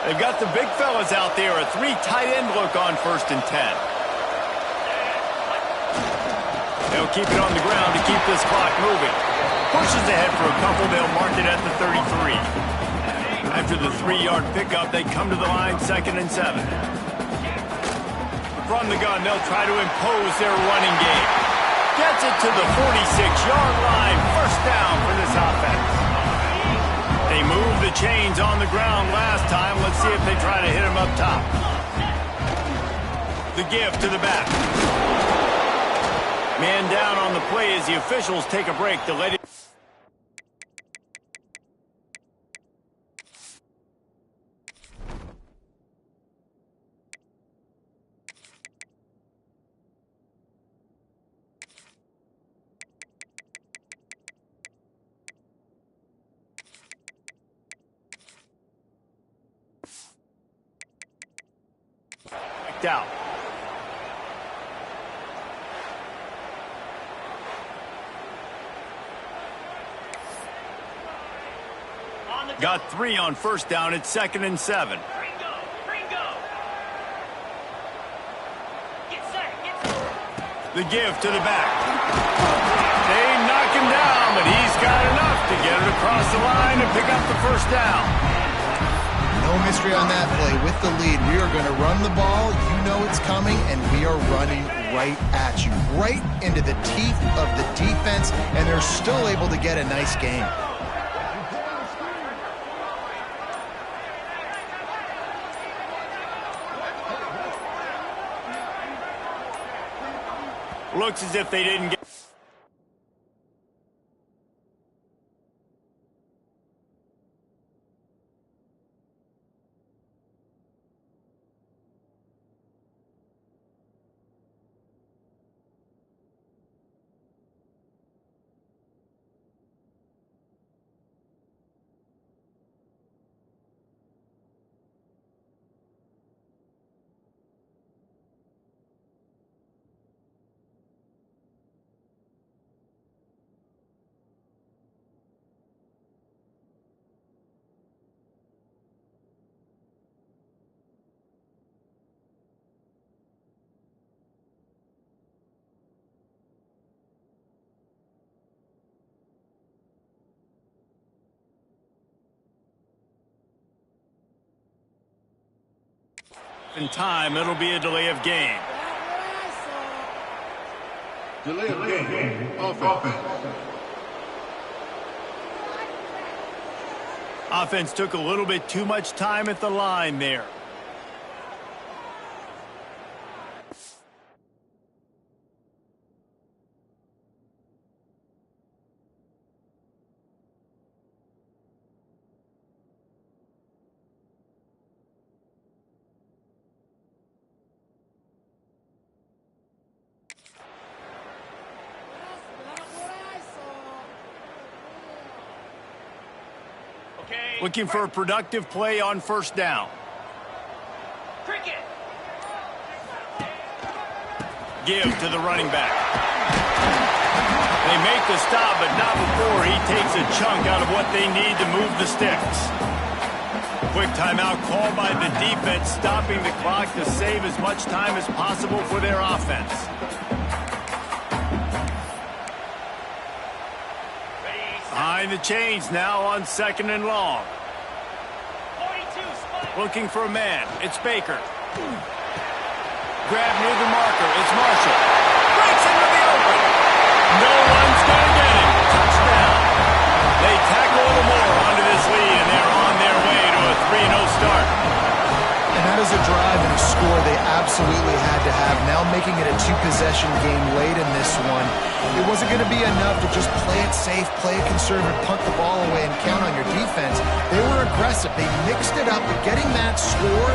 Speaker 1: They've got the big fellas out there, a 3 tight end look on 1st and 10. They'll keep it on the ground to keep this clock moving. Pushes ahead for a couple, they'll mark it at the 33. After the 3-yard pickup, they come to the line 2nd and 7. From the gun, they'll try to impose their running game. Gets it to the 46-yard line, first down for this offense. They moved the chains on the ground last time. Let's see if they try to hit him up top. The give to the back. Man down on the play as the officials take a break to let it... out. Got 3 on first down. It's 2nd and 7. The give to the back. They knock him down, but he's got enough to get it across the line and pick up the first down.
Speaker 2: You know, No mystery on that play. With the lead, we are going to run the ball. You know it's coming, and we are running right at you, right into the teeth of the defense, and they're still able to get a nice game.
Speaker 1: Looks as if they didn't get... In time, it'll be a delay of game.
Speaker 5: Delay of game. Offense.
Speaker 1: Offense took a little bit too much time at the line there. Looking for a productive play on first down.
Speaker 4: Cricket.
Speaker 1: Give to the running back. They make the stop, but not before he takes a chunk out of what they need to move the sticks. Quick timeout called by the defense, stopping the clock to save as much time as possible for their offense. Behind the chains now on 2nd and long. Looking for a man. It's Baker. Grab near the marker. It's Marshall. Breaks into the open. No one's going to get him. Touchdown. They tack a little more onto this lead, and they're on their way to a 3-0 start.
Speaker 2: And that is a drive and a score they absolutely had to have. Now making it a two-possession game late in this one. It wasn't going to be enough to just play it safe, play it conservative, punt the ball away, and count on your defense. They were aggressive. They mixed it up, but getting that score...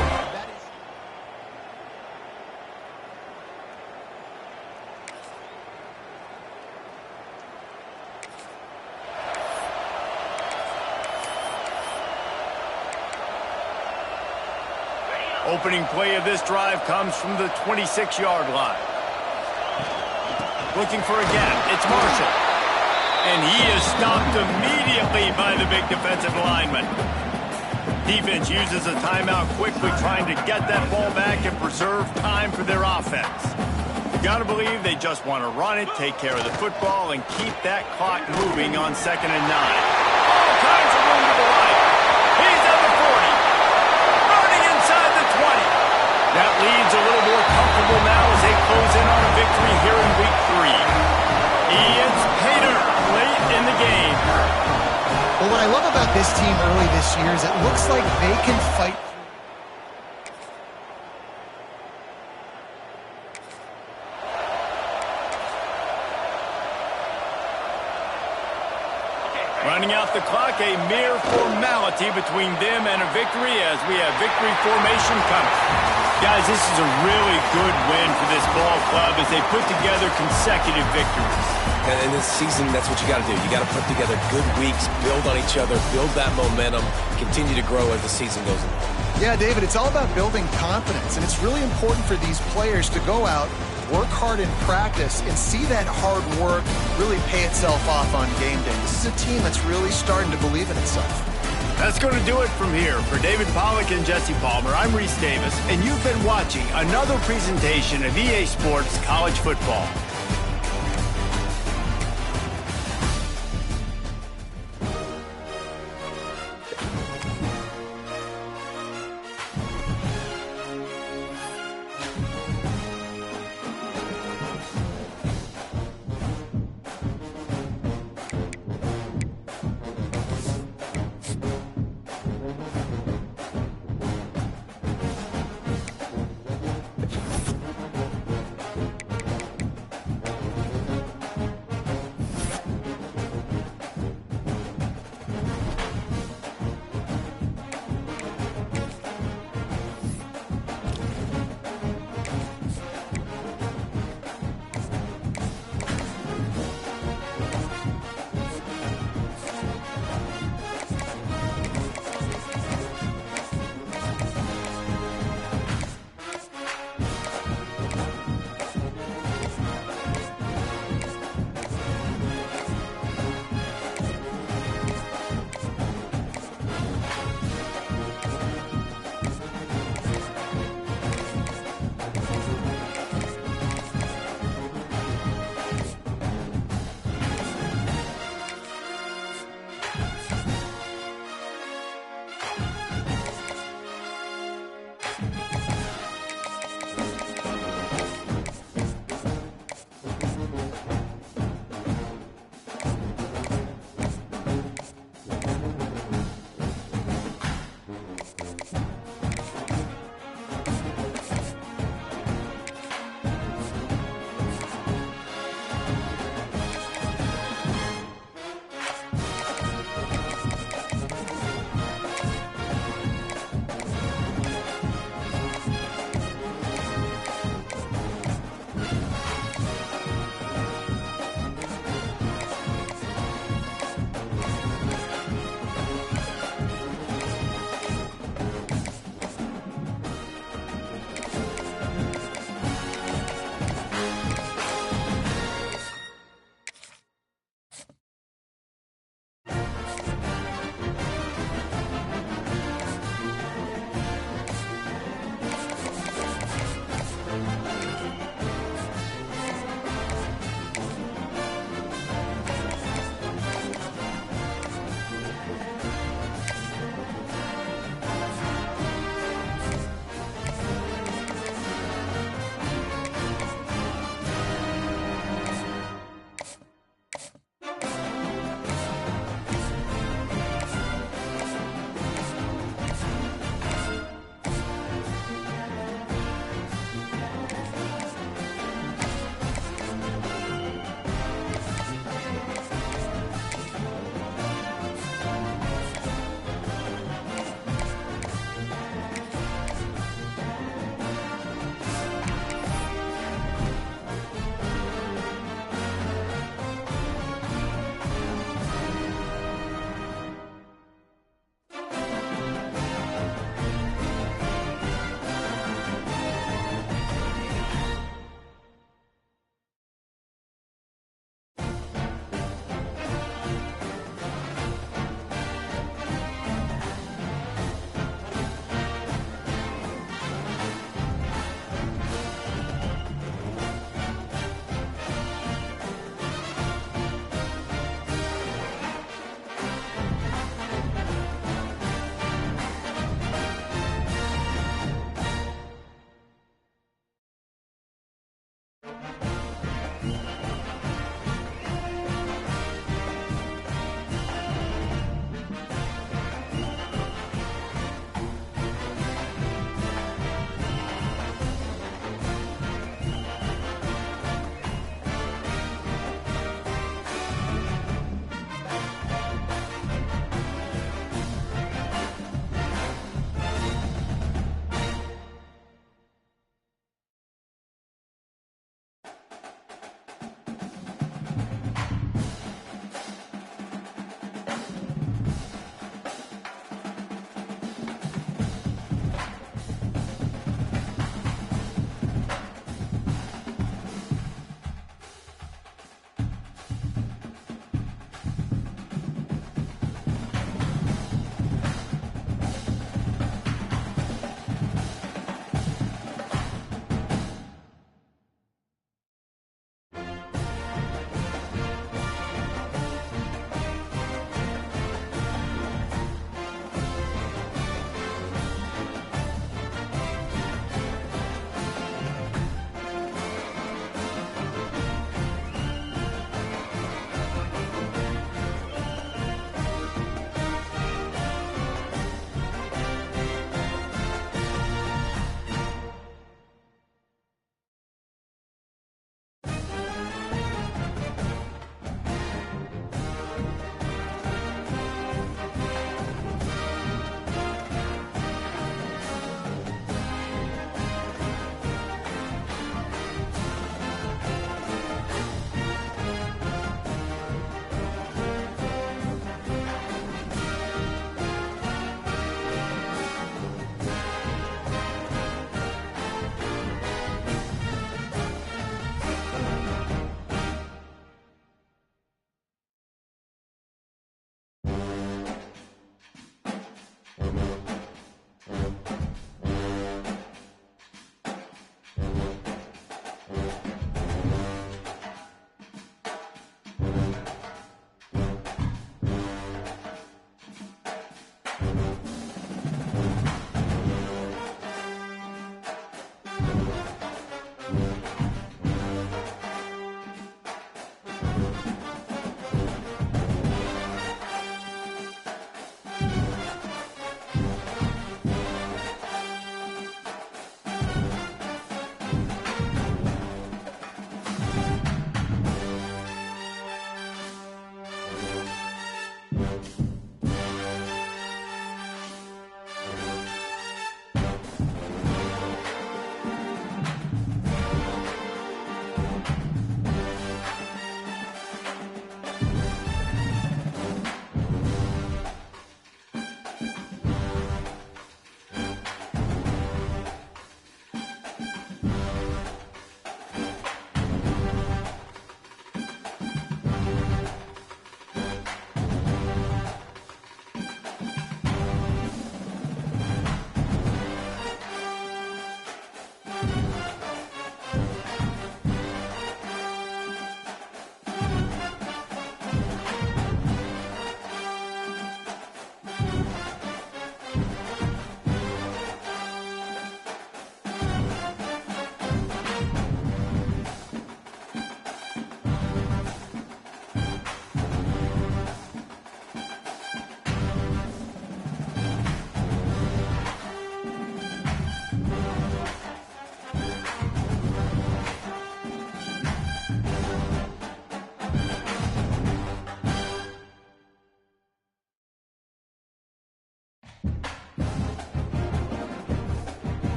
Speaker 1: Opening play of this drive comes from the 26-yard line. Looking for a gap. It's Marshall. And he is stopped immediately by the big defensive lineman. Defense uses a timeout quickly, trying to get that ball back and preserve time for their offense. You got to believe they just want to run it, take care of the football, and keep that clock moving on 2nd and 9. All kinds of room to the right. He's at the 40. Running inside the 20. That lead's a little more comfortable now as they close in on a victory here in Week 3. Ian's Pater late in the game.
Speaker 2: Well, what I love about this team early this year is it looks like they can fight.
Speaker 1: Running out the clock, a mere formality between them and a victory as we have victory formation coming. Guys, this is a really good win for this ball club as they put together consecutive victories.
Speaker 3: And in this season, that's what you got to do. You got to put together good weeks, build on each other, build that momentum, continue to grow as the season goes on.
Speaker 2: Yeah, David, it's all about building confidence, and it's really important for these players to go out, work hard in practice, and see that hard work really pay itself off on game day. This is a team that's really starting to believe in itself.
Speaker 1: That's going to do it from here. For David Pollack and Jesse Palmer, I'm Reese Davis, and you've been watching another presentation of EA Sports College Football.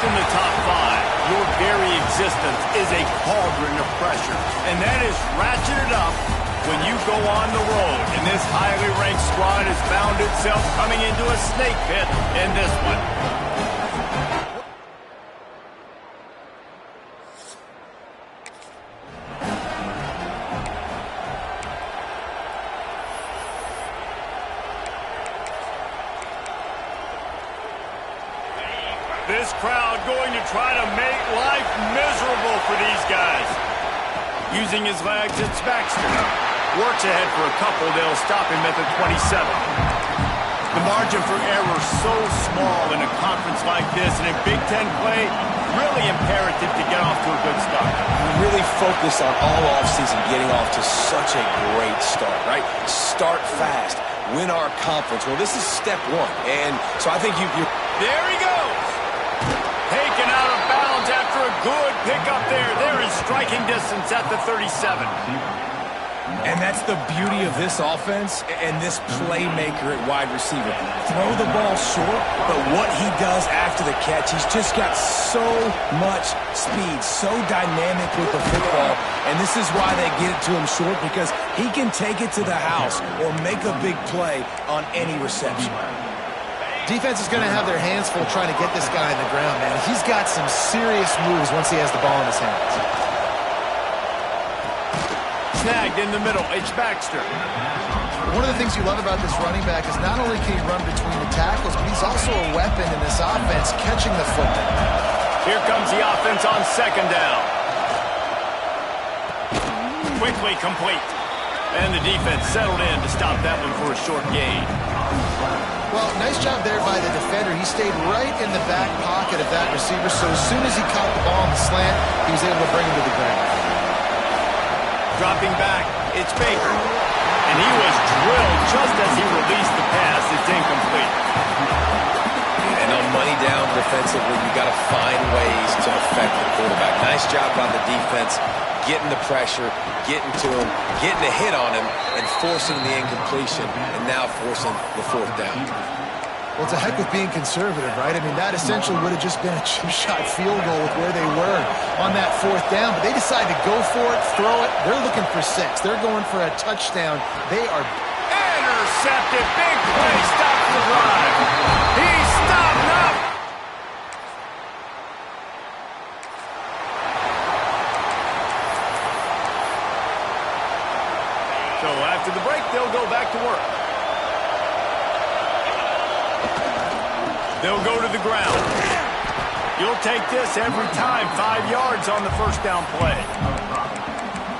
Speaker 1: in the top 5, your very existence is a cauldron of pressure. And that is ratcheted up when you go on the road. And this highly ranked squad has found itself coming into a snake pit in this one. This crowd going to try to make life miserable for these guys. Using his legs, it's Baxter. Works ahead for a couple. They'll stop him at the 27. The margin for error so small in a conference like this, and in Big Ten play, really imperative to get off to a good start.
Speaker 3: Really focus on all offseason getting off to such a great start, right? Start fast. Win our conference. Well, this is step 1. And so I think you...
Speaker 1: There he goes. Taken out of bounds after a good pickup there. They're in striking distance at the 37.
Speaker 3: And that's the beauty of this offense and this playmaker at wide receiver. Throw the ball short, but what he does after the catch, he's just got so much speed, so dynamic with the football. And this is why they get it to him short, because he can take it to the house or make a big play on any reception.
Speaker 2: Defense is going to have their hands full trying to get this guy on the ground, man. He's got some serious moves once he has the ball in his hands.
Speaker 1: Snagged in the middle. It's Baxter.
Speaker 2: One of the things you love about this running back is not only can he run between the tackles, but he's also a weapon in this offense catching the football.
Speaker 1: Here comes the offense on second down. Quickly complete. And the defense settled in to stop that one for a short gain.
Speaker 2: Well, nice job there by the defender. He stayed right in the back pocket of that receiver, so as soon as he caught the ball on the slant, he was able to bring him to the ground.
Speaker 1: Dropping back, it's Baker. And he was drilled just as he released the pass. It's incomplete.
Speaker 3: And on money down defensively, you got to find ways to affect the quarterback. Nice job by the defense, getting the pressure, getting to him, getting a hit on him, and forcing the incompletion, and now forcing the 4th down.
Speaker 2: Well, it's a heck of being conservative, right? I mean, that essentially would have just been a chip shot field goal with where they were on that 4th down, but they decided to go for it, throw it. They're looking for 6. They're going for a touchdown. They are
Speaker 1: intercepted. Big play. Stops the drive. He stopped up. So after the break, they'll go back to work. They'll go to the ground. You'll take this every time. 5 yards on the first down play.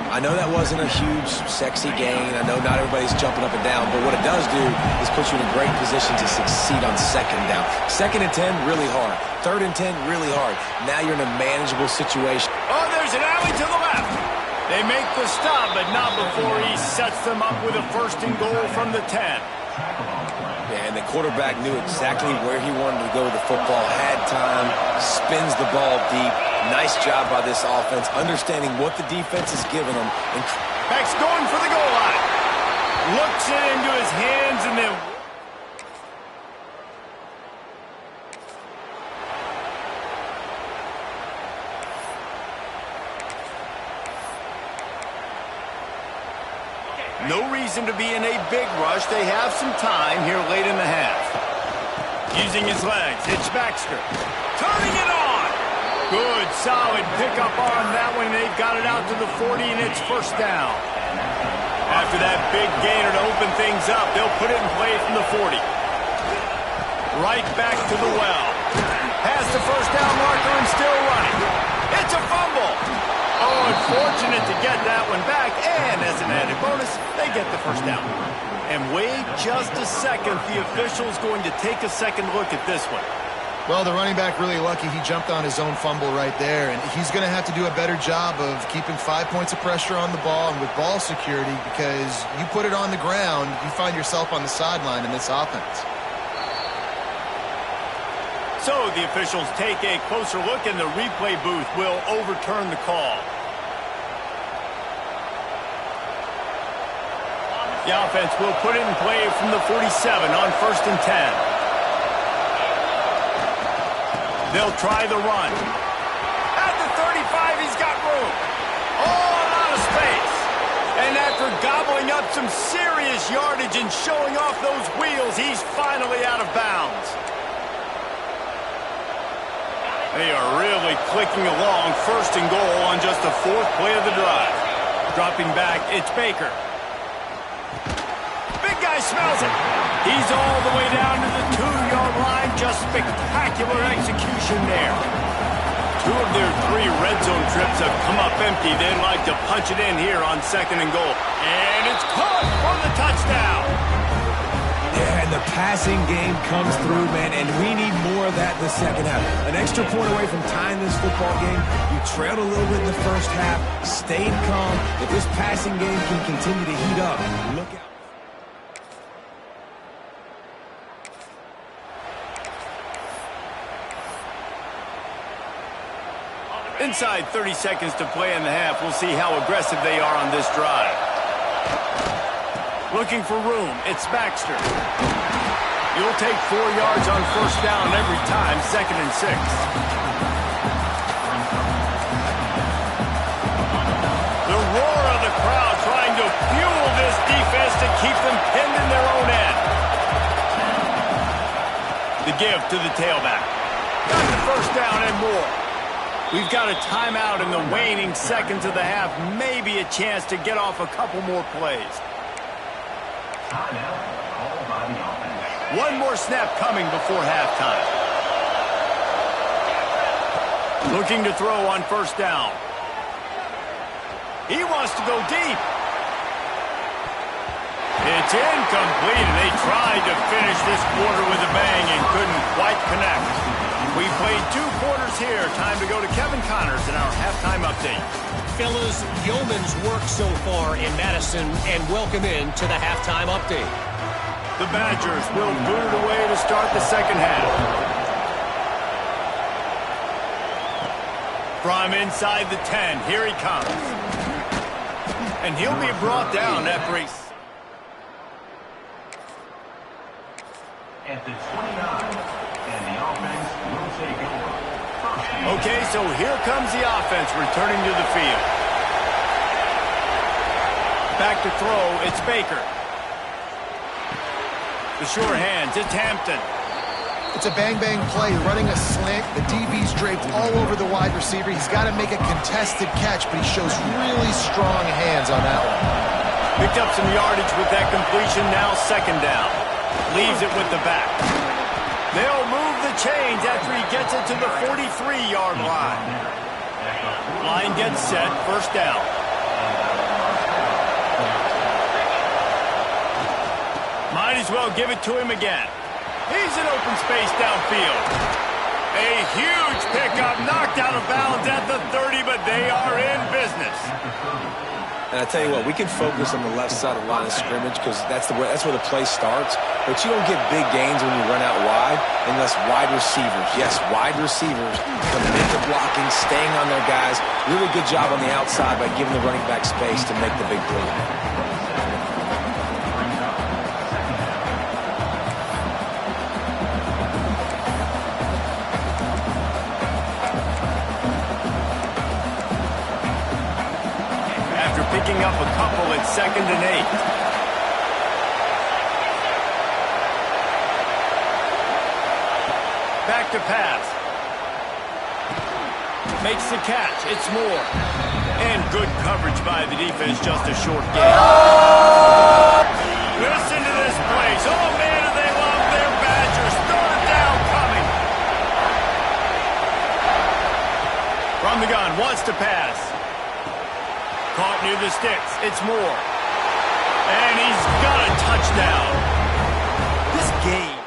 Speaker 3: I know that wasn't a huge, sexy gain. I know not everybody's jumping up and down, but what it does do is put you in a great position to succeed on second down. 2nd and 10, really hard. 3rd and 10, really hard. Now you're in a manageable situation.
Speaker 1: Oh, there's an alley to the left. They make the stop, but not before he sets them up with a 1st and goal from the 10.
Speaker 3: Yeah, and the quarterback knew exactly where he wanted to go with the football, had time, spins the ball deep. Nice job by this offense, understanding what the defense is giving them.
Speaker 1: Beck's going for the goal line. Looks it into his hands and then... No reason to be in a big rush. They have some time here late in the half. Using his legs, it's Baxter. Turning it on. Good, solid pickup on that one. They've got it out to the 40, and it's 1st down. After that big gainer to open things up, they'll put it in play from the 40. Right back to the well. Past the 1st down marker and still running. It's a fumble. Oh, unfortunate to get that one back, and as an added bonus, they get the 1st down. And wait just a second, the official's going to take a second look at this one.
Speaker 2: Well, the running back really lucky he jumped on his own fumble right there, and he's going to have to do a better job of keeping 5 points of pressure on the ball and with ball security, because you put it on the ground, you find yourself on the sideline in this offense.
Speaker 1: So the officials take a closer look, and the replay booth will overturn the call. The offense will put it in play from the 47 on 1st and 10. They'll try the run. At the 35, he's got room. Oh, a lot of space. And after gobbling up some serious yardage and showing off those wheels, he's finally out of bounds. They are really clicking along, 1st and goal on just the 4th play of the drive. Dropping back, it's Baker. Big guy smells it. He's all the way down to the 2-yard line. Just spectacular execution there. 2 of their 3 red zone trips have come up empty. They'd like to punch it in here on 2nd and goal. And it's caught for the touchdown.
Speaker 3: Yeah, and the passing game comes through, man, and we need more of that in the second half. An extra point away from tying this football game. You trailed a little bit in the first half, stayed calm. If this passing game can continue to heat up, look out.
Speaker 1: Inside 30 seconds to play in the half. We'll see how aggressive they are on this drive. Looking for room. It's Baxter. You'll take 4 yards on 1st down every time, 2nd and 6. The roar of the crowd trying to fuel this defense to keep them pinned in their own end. The give to the tailback. Got the 1st down and more. We've got a timeout in the waning seconds of the half. Maybe a chance to get off a couple more plays. One more snap coming before halftime. Looking to throw on 1st down. He wants to go deep. It's incomplete, and they tried to finish this quarter with a bang and couldn't quite connect. We played 2 quarters here. Time to go to Kevin Connors in our halftime update.
Speaker 4: Fellas, yeoman's work so far in Madison, and welcome in to the halftime update.
Speaker 1: The Badgers will boot it away to start the second half. From inside the 10, here he comes. And he'll be brought down after a...
Speaker 6: At the 29, and the offense will take over.
Speaker 1: Okay, so here comes the offense returning to the field. Back to throw, it's Baker. The sure hands, it's Hampton.
Speaker 2: It's a bang-bang play, running a slant. The DB's draped all over the wide receiver. He's got to make a contested catch, but he shows really strong hands on that one.
Speaker 1: Picked up some yardage with that completion, now 2nd down. Leaves it with the back. They'll move the chains after he gets it to the 43-yard line. Line gets set, 1st down. Might as well give it to him again. He's in open space downfield. A huge pickup, knocked out of bounds at the 30, but they are in business.
Speaker 3: And I tell you what, we can focus on the left side of the line of scrimmage because that's where the play starts. But you don't get big gains when you run out wide unless wide receivers, yes, wide receivers, commit to blocking, staying on their guys. Really good job on the outside by giving the running back space to make the big play.
Speaker 1: Picking up a couple at 2nd and 8. Back to pass. Makes the catch. It's Moore. And good coverage by the defense, just a short gain. Listen to this place. Oh, man, do they love their Badgers. 3rd down coming. From the gun, wants to pass. Caught near the sticks. It's Moore. And he's got a touchdown. This game.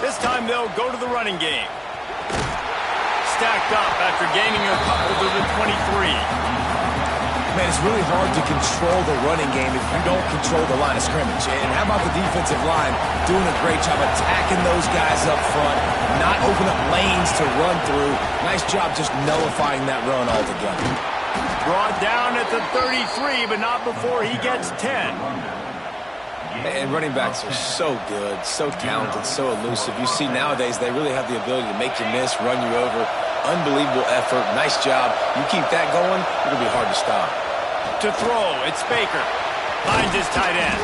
Speaker 1: This time they'll go to the running game. Stacked up after gaining a couple to the 23.
Speaker 3: Man, it's really hard to control the running game if you don't control the line of scrimmage. And how about the defensive line doing a great job attacking those guys up front, not open up lanes to run through. Nice job just nullifying that run altogether.
Speaker 1: Brought down at the 33, but not before he gets 10.
Speaker 3: And running backs are so good, so talented, so elusive. You see nowadays they really have the ability to make you miss, run you over. Unbelievable effort. Nice job. You keep that going, it'll be hard to stop.
Speaker 1: To throw, it's Baker. Finds his tight end.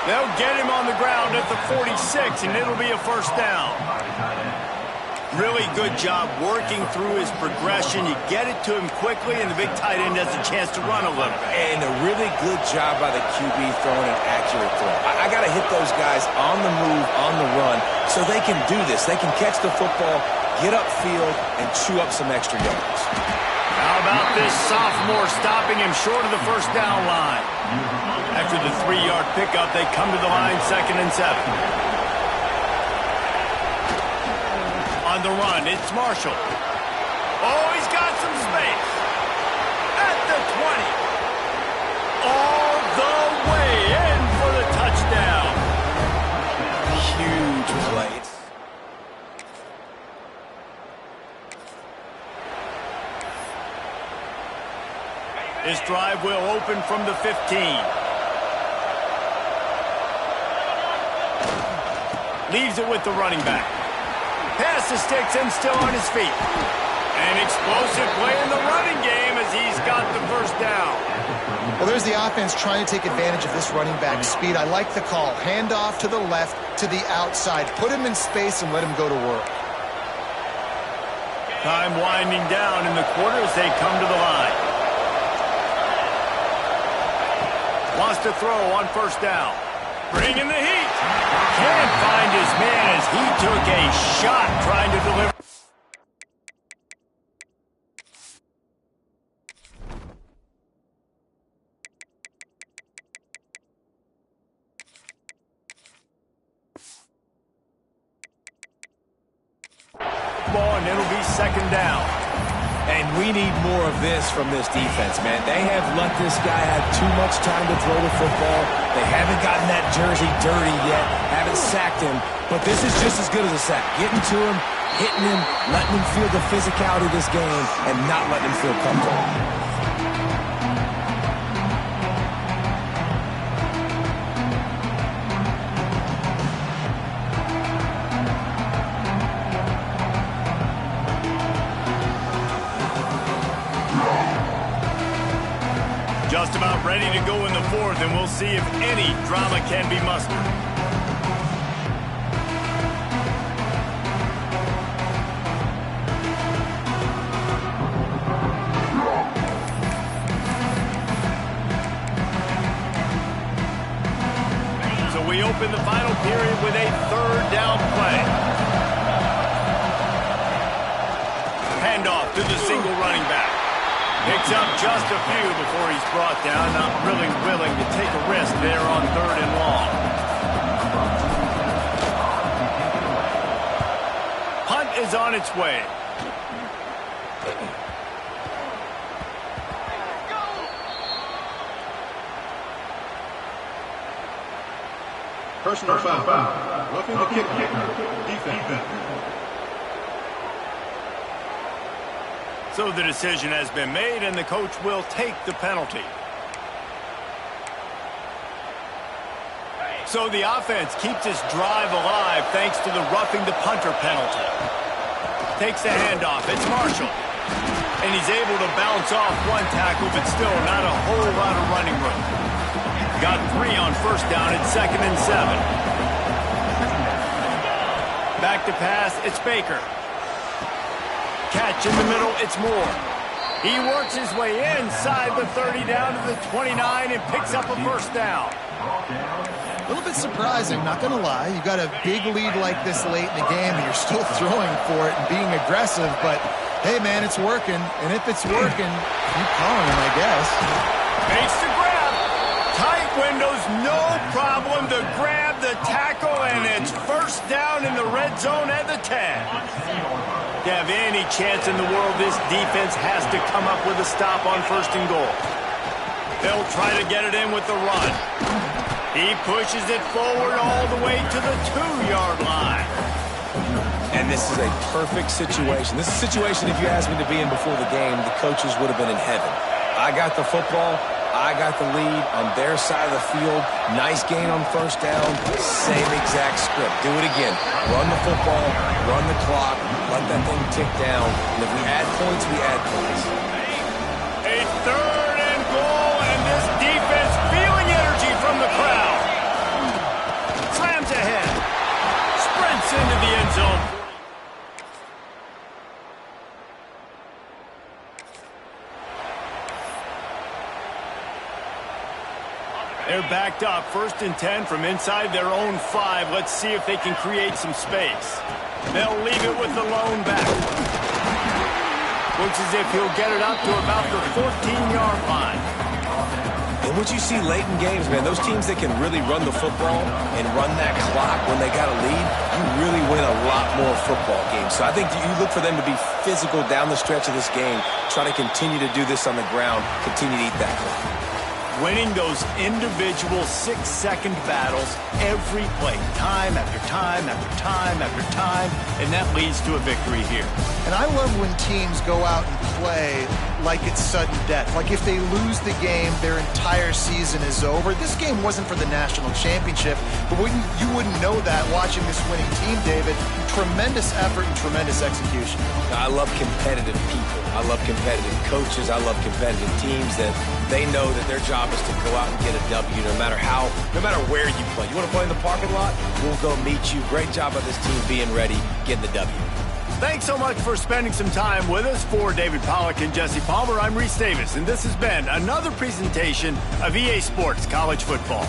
Speaker 1: They'll get him on the ground at the 46, and it'll be a first down. Really good job working through his progression. You get it to him quickly, and the big tight end has a chance to run a little bit.
Speaker 3: And a really good job by the QB throwing an accurate throw. I got to hit those guys on the move, on the run, so they can do this. They can catch the football, get upfield, and chew up some extra yards.
Speaker 1: How about this sophomore stopping him short of the first down line? After the 3-yard pickup, they come to the line 2nd and 7. On the run, it's Marshall. Oh, he's got some space. At the 20. All the way in for the touchdown.
Speaker 3: Huge play.
Speaker 1: This drive will open from the 15. Leaves it with the running back. Pass the sticks and still on his feet. An explosive play in the running game as he's got the first down.
Speaker 2: Well, there's the offense trying to take advantage of this running back speed. I like the call. Hand off to the left, to the outside. Put him in space and let him go to work.
Speaker 1: Time winding down in the quarter as they come to the line. Wants to throw on first down. Bringing the heat. Can't find his man as he took a shot trying to deliver. Ball, and it'll be 2nd down.
Speaker 3: And we need more of this from this defense, man. They have let this guy have too much time to throw the football. They haven't gotten that jersey dirty yet, haven't sacked him. But this is just as good as a sack. Getting to him, hitting him, letting him feel the physicality of this game, and not letting him feel comfortable.
Speaker 1: Just about ready to go in the 4th, and we'll see if any drama can be mustered. So we open the final period with a 3rd down play. Handoff to the single running back. Picks up just a few before he's brought down. Not really willing to take a risk there on 3rd and long. Punt is on its way.
Speaker 5: Personal foul. Roughing the kicker. Defense.
Speaker 1: So the decision has been made, and the coach will take the penalty. So the offense keeps this drive alive thanks to the roughing the punter penalty. Takes the handoff. It's Marshall. And he's able to bounce off one tackle, but still not a whole lot of running room. Got 3 on first down at 2nd and 7. Back to pass. It's Baker. Catch in the middle, it's Moore. He works his way inside the 30 down to the 29 and picks up a first down.
Speaker 2: A little bit surprising, not going to lie. You got a big lead like this late in the game, and you're still throwing for it and being aggressive. But, hey, man, it's working. And if it's working, keep calling him, I guess.
Speaker 1: Makes the grab. Tight windows, no problem to grab the tackle, and it's first down in the red zone at the 10. To have any chance in the world, this defense has to come up with a stop on 1st and goal. They'll try to get it in with the run. He pushes it forward all the way to the 2-yard line.
Speaker 3: And this is a perfect situation. This is a situation, if you asked me to be in before the game, the coaches would have been in heaven. I got the football. I got the lead on their side of the field. Nice gain on 1st down. Same exact script. Do it again. Run the football, run the clock, let that thing tick down. And if we add points, we add points.
Speaker 1: A 3rd and goal, and this defense feeling energy from the crowd. Slams ahead. Sprints into the end zone. They're backed up, 1st and 10 from inside their own 5. Let's see if they can create some space. They'll leave it with the lone back. Looks as if he'll get it up to about the 14-yard line.
Speaker 3: And what you see late in games, man, those teams that can really run the football and run that clock when they got a lead, you really win a lot more football games. So I think you look for them to be physical down the stretch of this game, try to continue to do this on the ground, continue to eat that clock.
Speaker 1: Winning those individual 6-second battles every play, time after time after time after time, and that leads to a victory here.
Speaker 2: And I love when teams go out and play like it's sudden death. Like if they lose the game, their entire season is over. This game wasn't for the national championship, but you wouldn't know that watching this winning team, David. Tremendous effort and tremendous execution.
Speaker 3: I love competitive people. I love competitive coaches. I love competitive teams that they know that their job is to go out and get a W no matter where you play. You want to play in the parking lot? We'll go meet you. Great job of this team being ready, getting the W.
Speaker 1: Thanks so much for spending some time with us. For David Pollack and Jesse Palmer, I'm Reese Davis, and this has been another presentation of EA Sports College Football.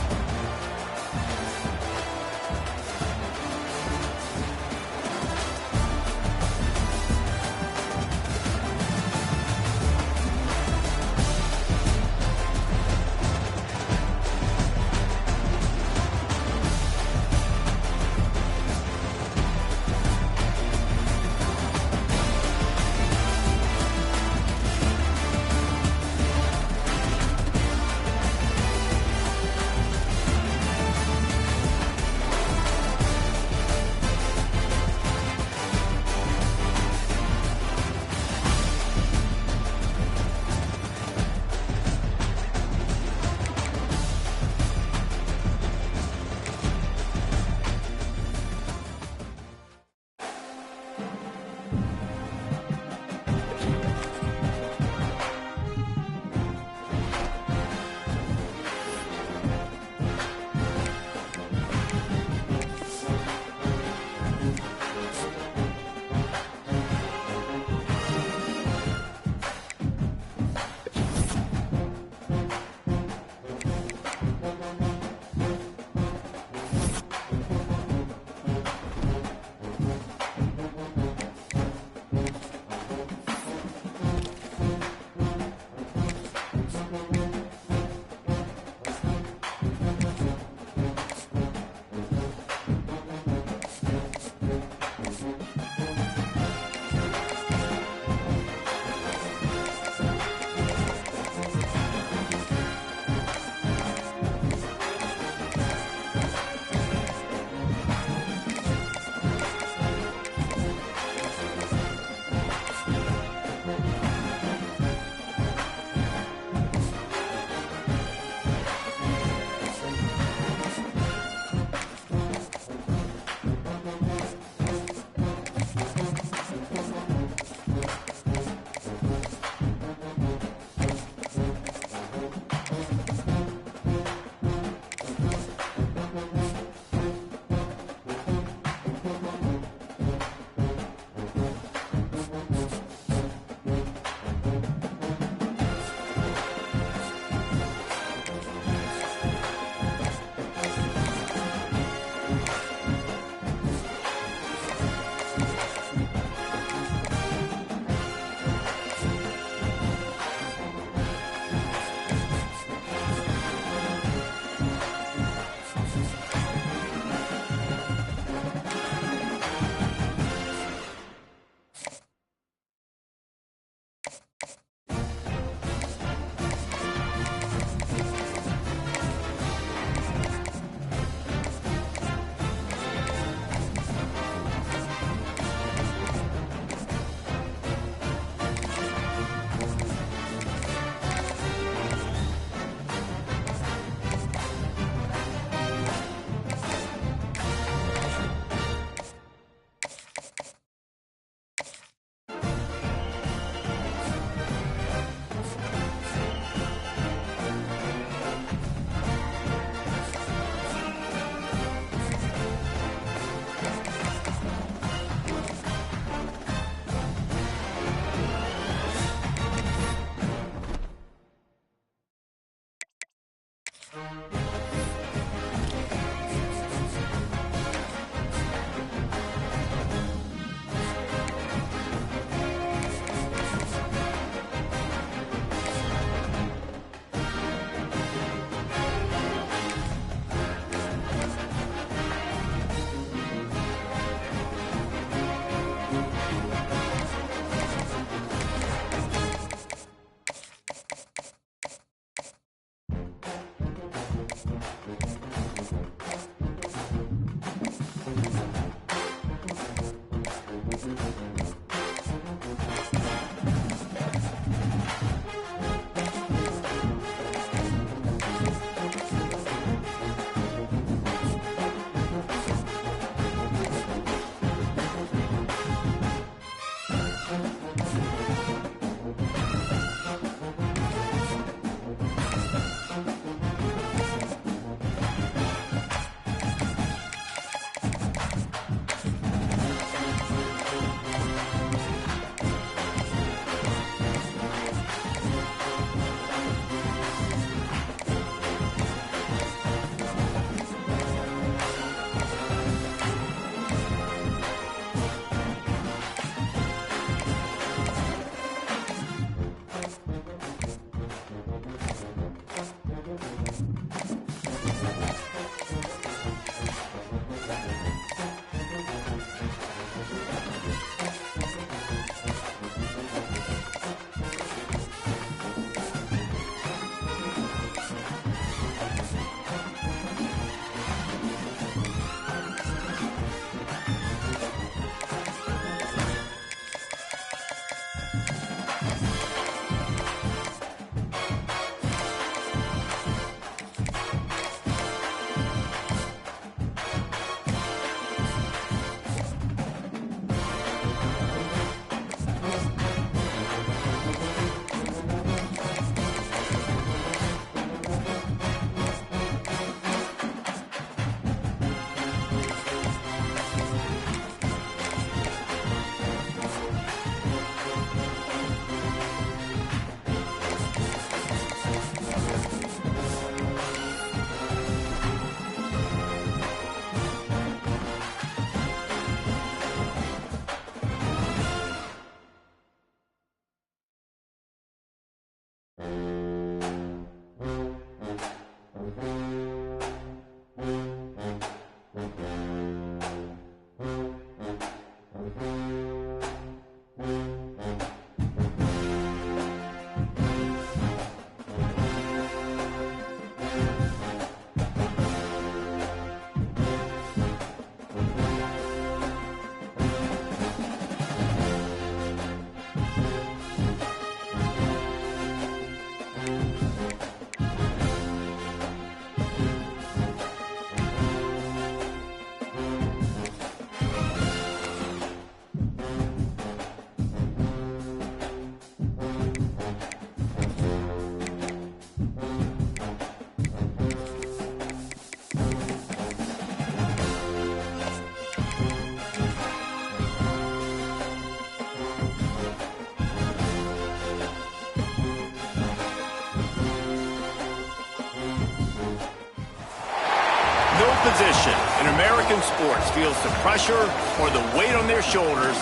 Speaker 1: position in American sports feels the pressure or the weight on their shoulders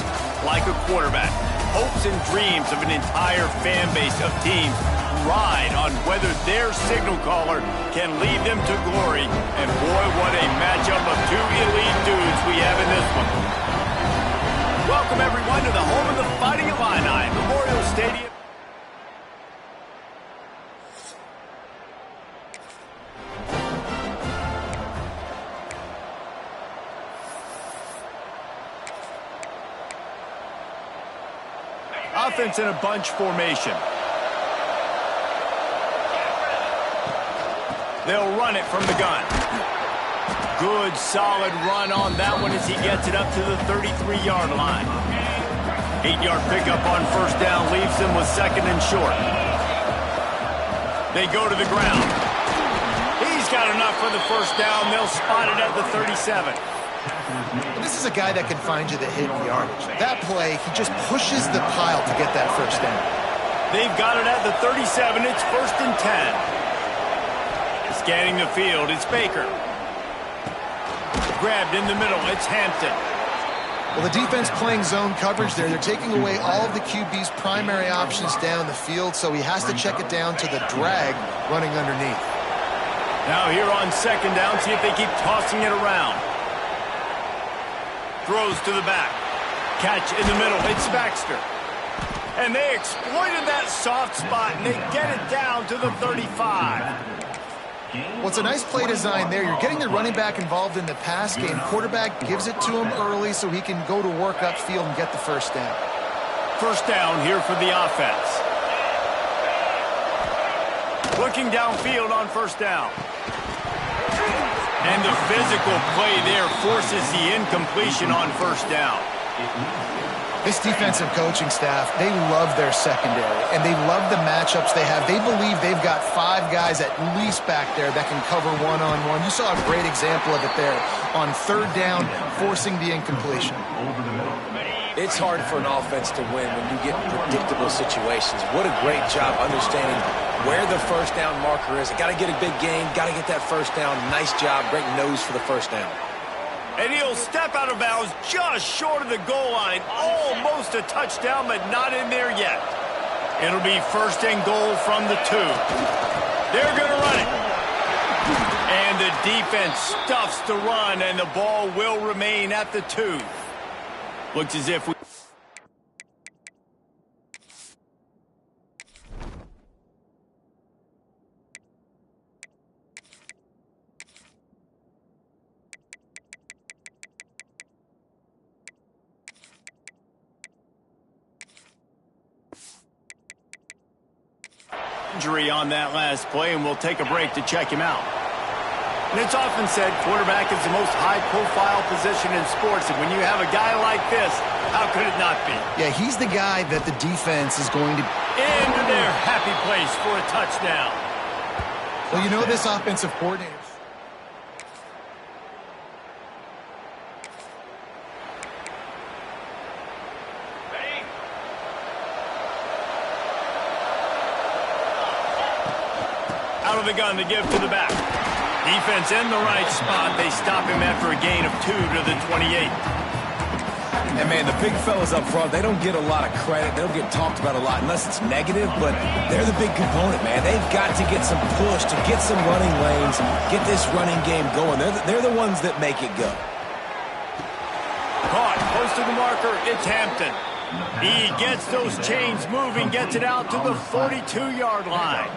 Speaker 1: like a quarterback. Hopes and dreams of an entire fan base of teams ride on whether their signal caller can lead them to glory. And boy, what a matchup of two elite dudes we have in this one. Welcome, everyone, to the home of the Fighting Illini, Memorial Stadium. Offense in a bunch formation. They'll run it from the gun. Good, solid run on that one as he gets it up to the 33-yard line. 8-yard pickup on first down leaves them with second and short. They go to the ground. He's got enough for the first down. They'll spot it at the 37.
Speaker 2: This is a guy that can find you the hidden yardage. That play, he just pushes the pile to get that first down.
Speaker 1: They've got it at the 37. It's first and 10. Scanning the field, it's Baker. Grabbed in the middle, it's Hampton.
Speaker 2: Well, the defense playing zone coverage there. They're taking away all of the QB's primary options down the field, so he has to check it down to the drag running underneath.
Speaker 1: Now here on second down, see if they keep tossing it around. Throws to the back. Catch in the middle. It's Baxter. And they exploited that soft spot, and they get it down to the 35.
Speaker 2: Well, it's a nice play design there. You're getting the running back involved in the pass game. Quarterback gives it to him early so he can go to work upfield and get the first down.
Speaker 1: First down here for the offense. Looking downfield on first down. And the physical play there forces the incompletion on first down.
Speaker 2: This defensive coaching staff, they love their secondary, and they love the matchups they have. They believe they've got 5 guys at least back there that can cover one-on-one. You saw a great example of it there on third down, forcing the incompletion.
Speaker 3: It's hard for an offense to win when you get predictable situations. What a great job understanding where the first down marker is. Got to get a big gain, got to get that first down. Nice job, great nose for the first down.
Speaker 1: And he'll step out of bounds just short of the goal line. Almost a touchdown, but not in there yet. It'll be first and goal from the 2. They're going to run it. And the defense stuffs the run, and the ball will remain at the 2. Looks as if we... injury on that last play, and we'll take a break to check him out. And it's often said quarterback is the most high-profile position in sports, and when you have a guy like this, how could it not be?
Speaker 2: Yeah, he's the guy that the defense is going to...
Speaker 1: into their happy place for a touchdown.
Speaker 2: Well, you know this offensive coordinator.
Speaker 1: Out of the gun to give to the back. Defense in the right spot. They stop him after a gain of 2 to the 28.
Speaker 3: And, man, the big fellas up front, they don't get a lot of credit. They don't get talked about a lot unless it's negative, but they're the big component, man. They've got to get some push, to get some running lanes, get this running game going. They're the ones that make it go.
Speaker 1: Caught close to the marker. It's Hampton. He gets those chains moving, gets it out to the 42-yard line.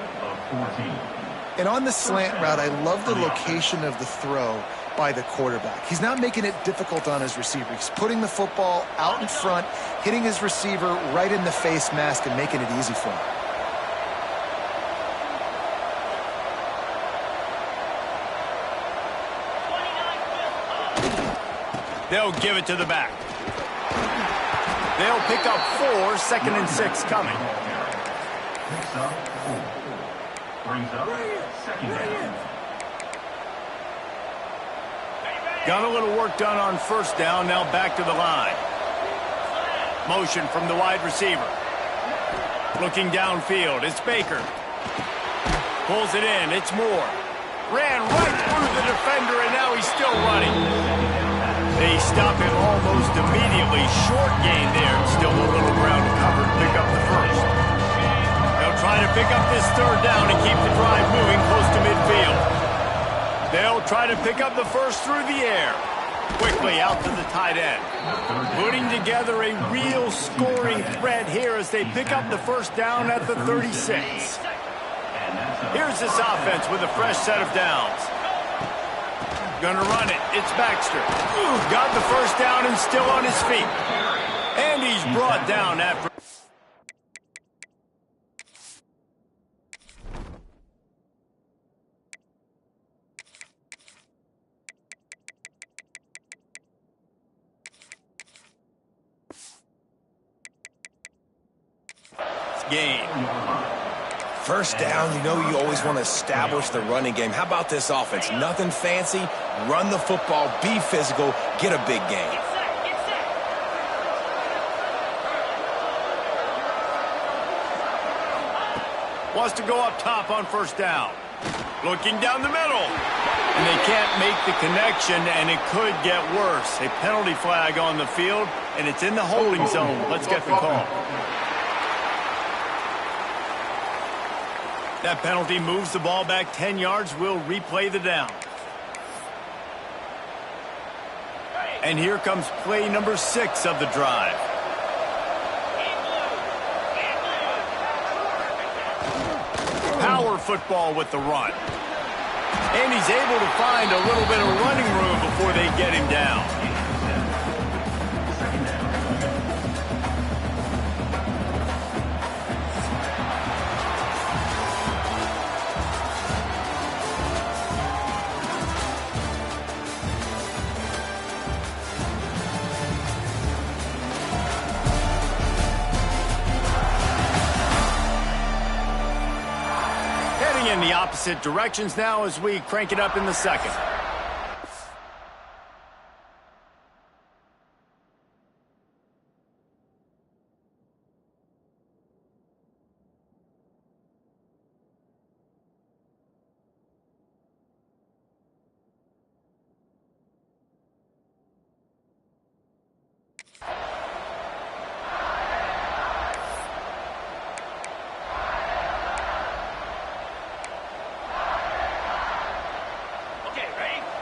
Speaker 2: And on the slant route, I love the location of the throw by the quarterback. He's not making it difficult on his receiver. He's putting the football out in front, hitting his receiver right in the face mask and making it easy for him.
Speaker 1: They'll give it to the back. They'll pick up 4, second and 6 coming.
Speaker 6: Brings up second down.
Speaker 1: Got a little work done on first down, now back to the line. Motion from the wide receiver. Looking downfield, it's Baker. Pulls it in, it's Moore. Ran right through the defender, and now he's still running. They stop him almost immediately. Short gain there. Still a little ground to cover to pick up the first. They'll try to pick up this third down and keep the drive moving close to midfield. They'll try to pick up the first through the air. Quickly out to the tight end. Putting together a real scoring threat here as they pick up the first down at the 36. Here's this offense with a fresh set of downs. Gonna run it. It's Baxter. Got the first down and still on his feet. And he's brought down after... game.
Speaker 3: First down, you know you always want to establish the running game. How about this offense? Nothing fancy. Run the football, be physical, get a big gain.
Speaker 1: Wants to go up top on first down. Looking down the middle. And they can't make the connection, and it could get worse. A penalty flag on the field, and it's in the holding zone. Let's get the call. That penalty moves the ball back 10 yards. We'll replay the down. And here comes play number 6 of the drive. Power football with the run. And he's able to find a little bit of running room before they get him down. In the opposite directions now as we crank it up in the second.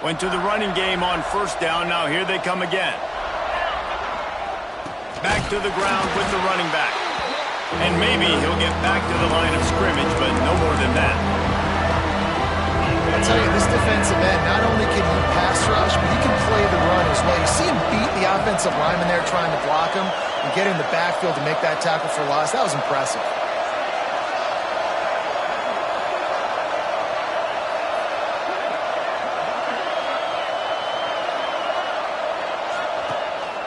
Speaker 1: Went to the running game on first down. Now here they come again. Back to the ground with the running back. And maybe he'll get back to the line of scrimmage, but no more than that.
Speaker 2: I tell you, this defensive end, not only can he pass rush, but he can play the run as well. You see him beat the offensive lineman there trying to block him and get in the backfield to make that tackle for loss. That was impressive.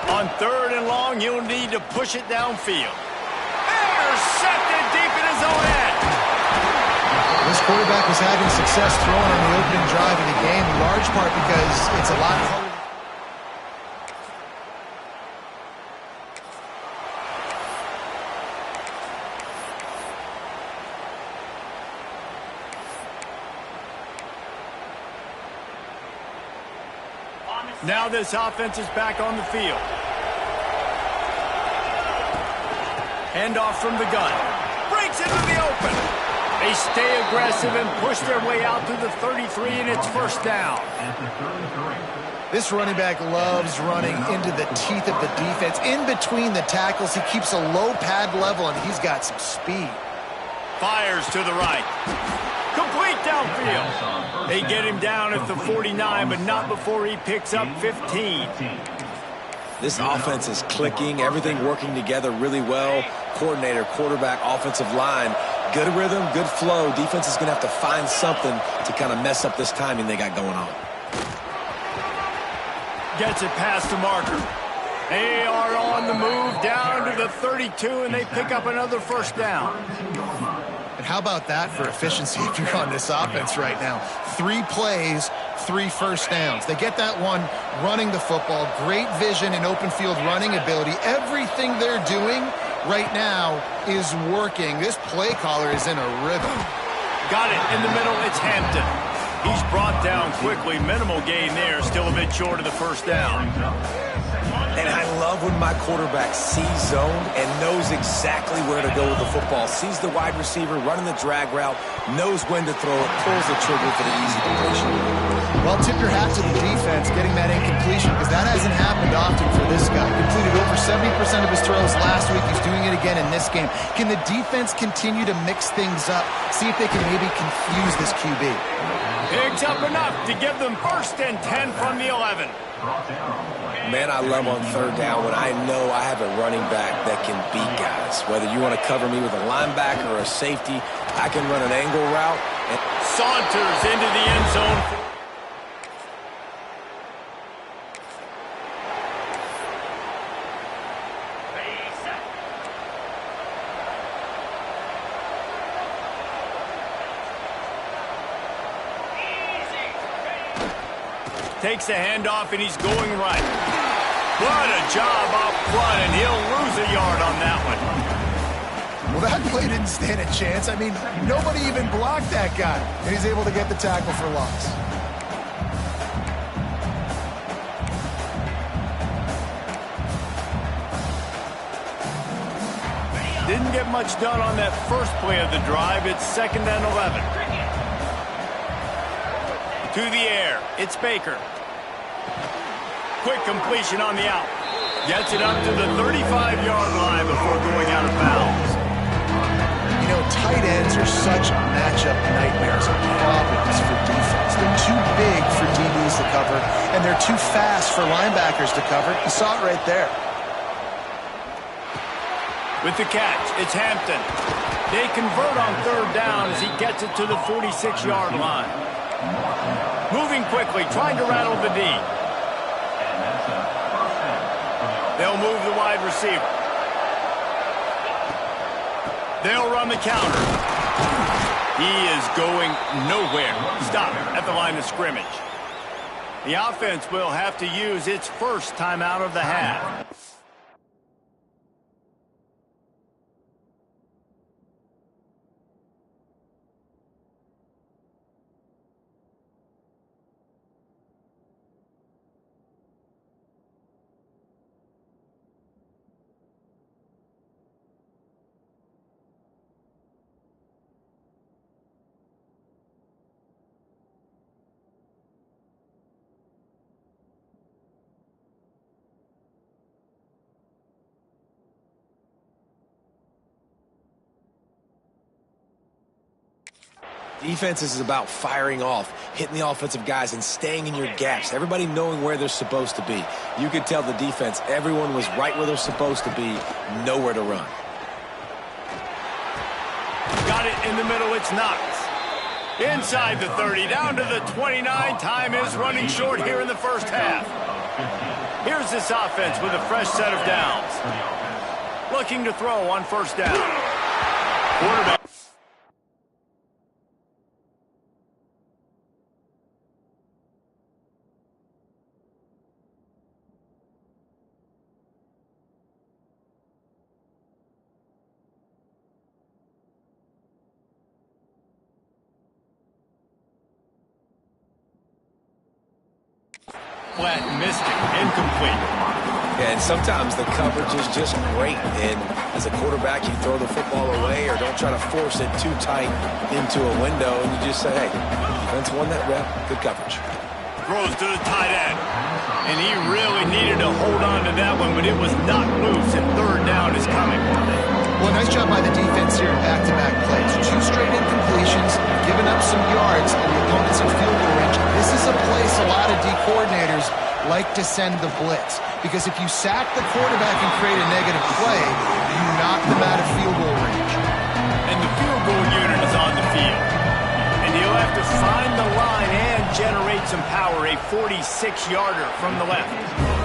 Speaker 1: On third and long, he'll need to push it downfield. Intercepted deep in his own end.
Speaker 2: This quarterback was having success throwing on the opening drive of the game, in large part because it's a lot harder.
Speaker 1: Now this offense is back on the field. Handoff from the gun. Breaks into the open. They stay aggressive and push their way out to the 33, and it's first down.
Speaker 2: This running back loves running into the teeth of the defense. In between the tackles, he keeps a low pad level, and he's got some speed.
Speaker 1: Fires to the right. Complete downfield. They get him down at the 49, but not before he picks up 15.
Speaker 3: This offense is clicking, everything working together really well. Coordinator, quarterback, offensive line. Good rhythm, good flow. Defense is going to have to find something to kind of mess up this timing they got going on.
Speaker 1: Gets it past the marker. They are on the move down to the 32, and they pick up another first down.
Speaker 2: And how about that for efficiency if you're on this offense right now? 3 plays, 3 first downs. They get that one running the football, great vision and open field running ability. Everything they're doing right now is working. This play caller is in a rhythm.
Speaker 1: Got it in the middle. It's Hampton. He's brought down quickly. Minimal gain there. Still a bit short of the first down.
Speaker 3: And I love when my quarterback sees zone and knows exactly where to go with the football. Sees the wide receiver running the drag route, knows when to throw it, pulls the trigger for the easy completion.
Speaker 2: Well, tip your hat to the defense getting that incompletion, because that hasn't happened often for this guy. Completed over 70% of his throws last week. He's doing it again in this game. Can the defense continue to mix things up? See if they can maybe confuse this QB.
Speaker 1: Picks up enough to give them 1st and 10 from the 11.
Speaker 3: Man, I love on 3rd down when I know I have a running back that can beat guys. Whether you want to cover me with a linebacker or a safety, I can run an angle route. And
Speaker 1: Saunters into the end zone. Takes the handoff, and he's going right. What a job up front, and he'll lose a yard on that one.
Speaker 2: Well, that play didn't stand a chance. I mean, nobody even blocked that guy, and he's able to get the tackle for loss.
Speaker 1: Didn't get much done on that first play of the drive. It's 2nd and 11. To the air, it's Baker. Quick completion on the out. Gets it up to the 35-yard line before going out of bounds.
Speaker 2: You know, tight ends are such matchup nightmares and problems for defense. They're too big for DBs to cover, and they're too fast for linebackers to cover. You saw it right there.
Speaker 1: With the catch, it's Hampton. They convert on 3rd down as he gets it to the 46-yard line. Moving quickly, trying to rattle the D. They'll move the wide receiver. They'll run the counter. He is going nowhere. Stop at the line of scrimmage. The offense will have to use its first timeout of the half.
Speaker 3: Defense is about firing off, hitting the offensive guys, and staying in your gaps. Everybody knowing where they're supposed to be. You could tell the defense, everyone was right where they're supposed to be, nowhere to run.
Speaker 1: Got it in the middle, it's Knox. Inside the 30, down to the 29. Time is running short here in the first half. Here's this offense with a fresh set of downs. Looking to throw on 1st down. Quarterback. Flat, missed it, incomplete.
Speaker 3: Yeah, and sometimes the coverage is just great. And as a quarterback, you throw the football away or don't try to force it too tight into a window. And you just say, hey, defense won that rep. Good coverage.
Speaker 1: Throws to the tight end. And he really needed to hold on to that one, but it was not loose, and 3rd down is coming.
Speaker 2: Well, nice job by the defense here in back-to-back plays. 2 straight incompletions, giving up some yards, and the opponents in field goal range. This is a place a lot of D coordinators like to send the blitz, because if you sack the quarterback and create a negative play, you knock them out of field goal range.
Speaker 1: And the field goal unit is on the field. And he'll have to find the line and generate some power, a 46-yarder from the left.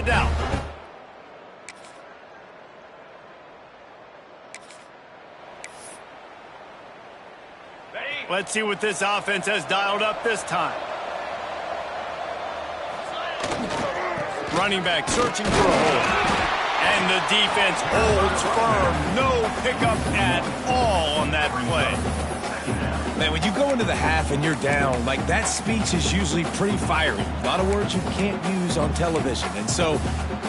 Speaker 1: a down. Let's see what this offense has dialed up this time. Running back searching for a hole. And the defense holds firm. No pickup at all on that play.
Speaker 3: Man, when you go into the half and you're down, like that speech is usually pretty fiery. A lot of words you can't use on television. And so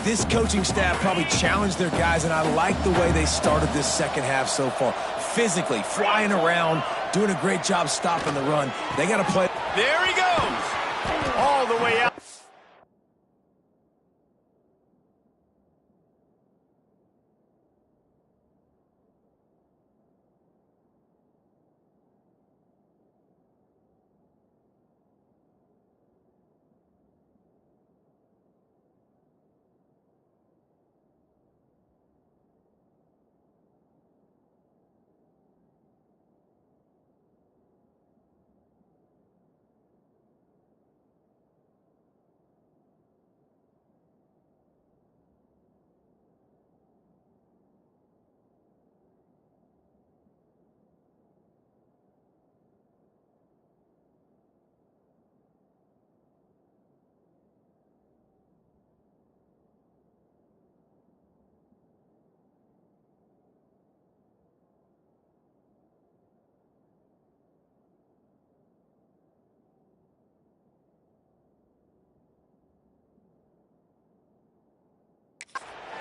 Speaker 3: this coaching staff probably challenged their guys, and I like the way they started this second half so far. Physically, flying around, doing a great job stopping the run. They got to play.
Speaker 1: There he goes. All the way out.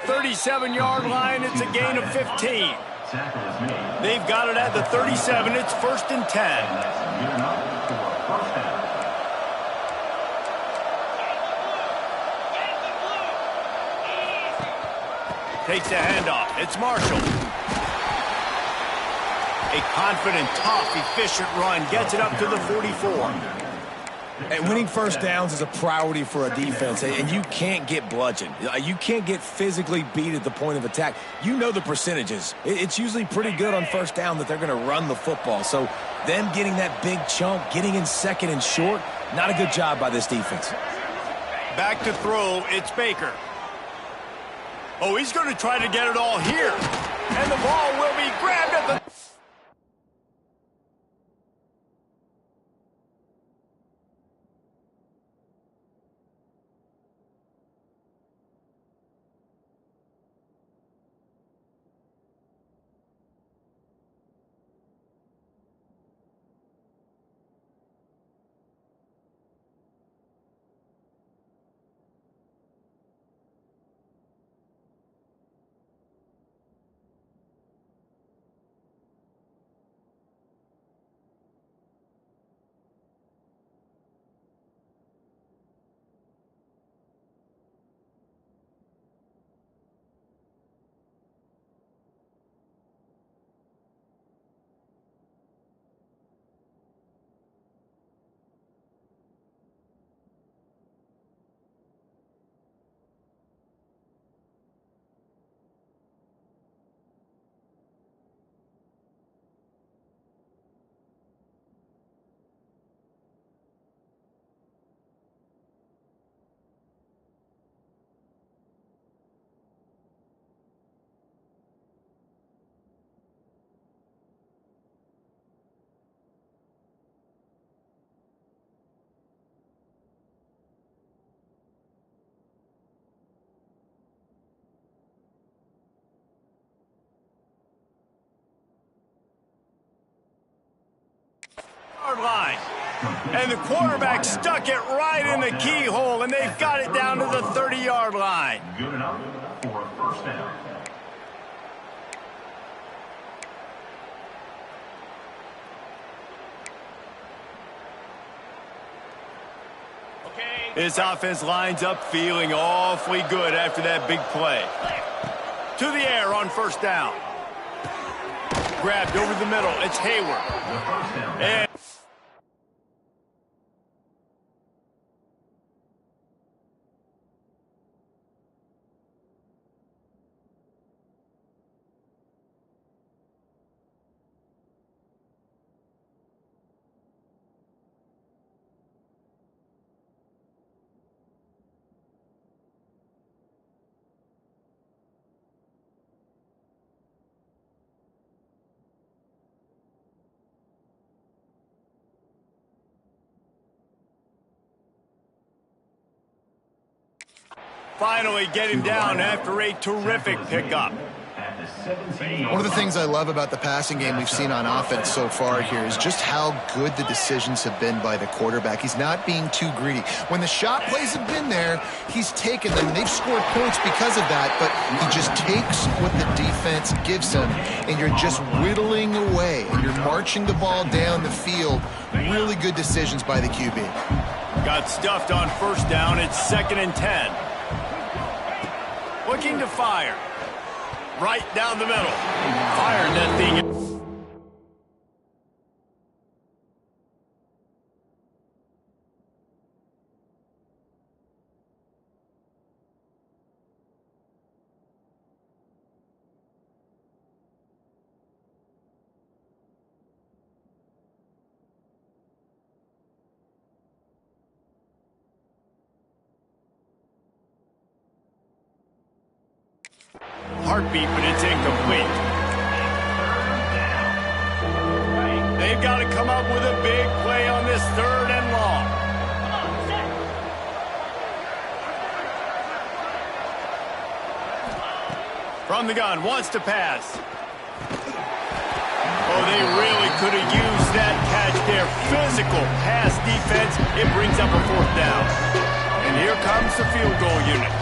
Speaker 1: .37-yard line. It's a gain of 15. They've got it at the 37. It's 1st and 10. Takes the handoff. It's Marshall. A confident, tough, efficient run. Gets it up to the 44.
Speaker 3: And winning first downs is a priority for a defense, and you can't get bludgeoned. You can't get physically beat at the point of attack. You know the percentages. It's usually pretty good on first down that they're going to run the football. So them getting that big chunk, getting in second and short, not a good job by this defense.
Speaker 1: Back to throw, it's Baker. Oh, he's going to try to get it all here. And the ball will be grabbed at the... line. And the quarterback stuck it right in the keyhole, and they've got it down to the 30-yard line.
Speaker 6: Good enough for a first down.
Speaker 1: This offense lines up feeling awfully good after that big play. To the air on first down. Grabbed over the middle. It's Hayward. And finally get him down after a terrific pickup.
Speaker 2: One of the things I love about the passing game we've seen on offense so far here is just how good the decisions have been by the quarterback. He's not being too greedy. When the shot plays have been there, he's taken them. They've scored points because of that, but he just takes what the defense gives him, and you're just whittling away, and you're marching the ball down the field. Really good decisions by the QB.
Speaker 1: Got stuffed on first down. It's 2nd and 10. Looking to fire. Right down the middle. Fired that thing. Heartbeat, but it's incomplete. They've got to come up with a big play on this 3rd and long. From the gun, wants to pass. Oh, they really could have used that catch there. Physical pass defense. It brings up a 4th down. And here comes the field goal unit.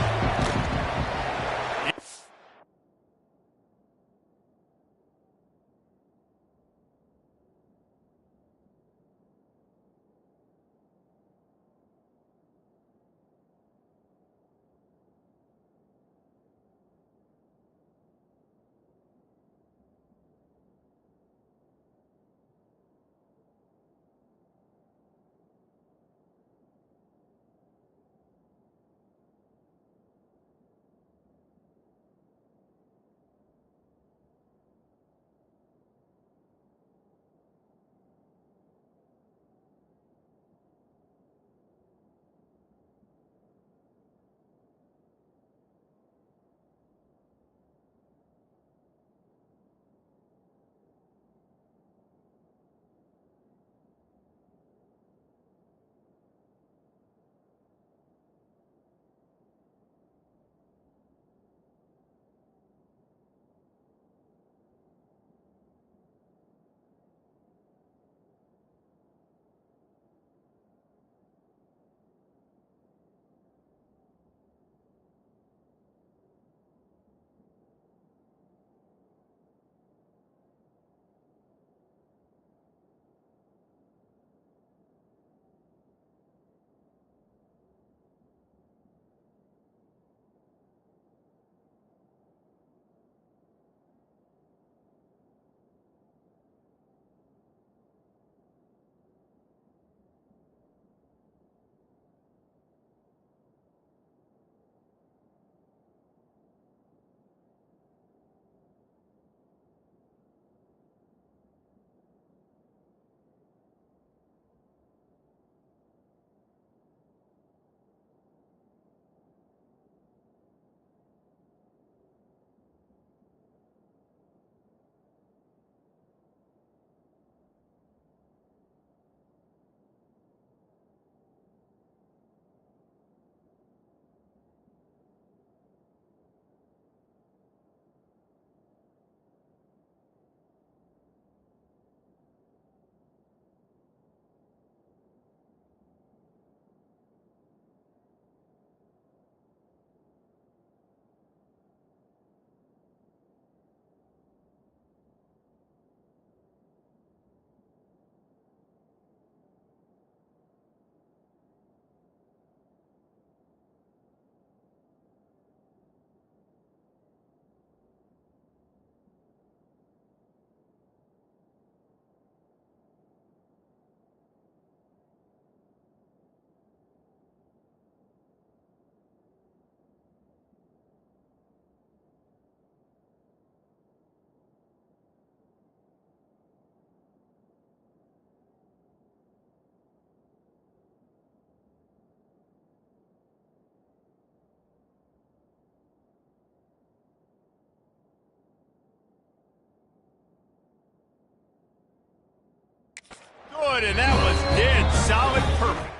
Speaker 1: Good, and that was dead solid perfect.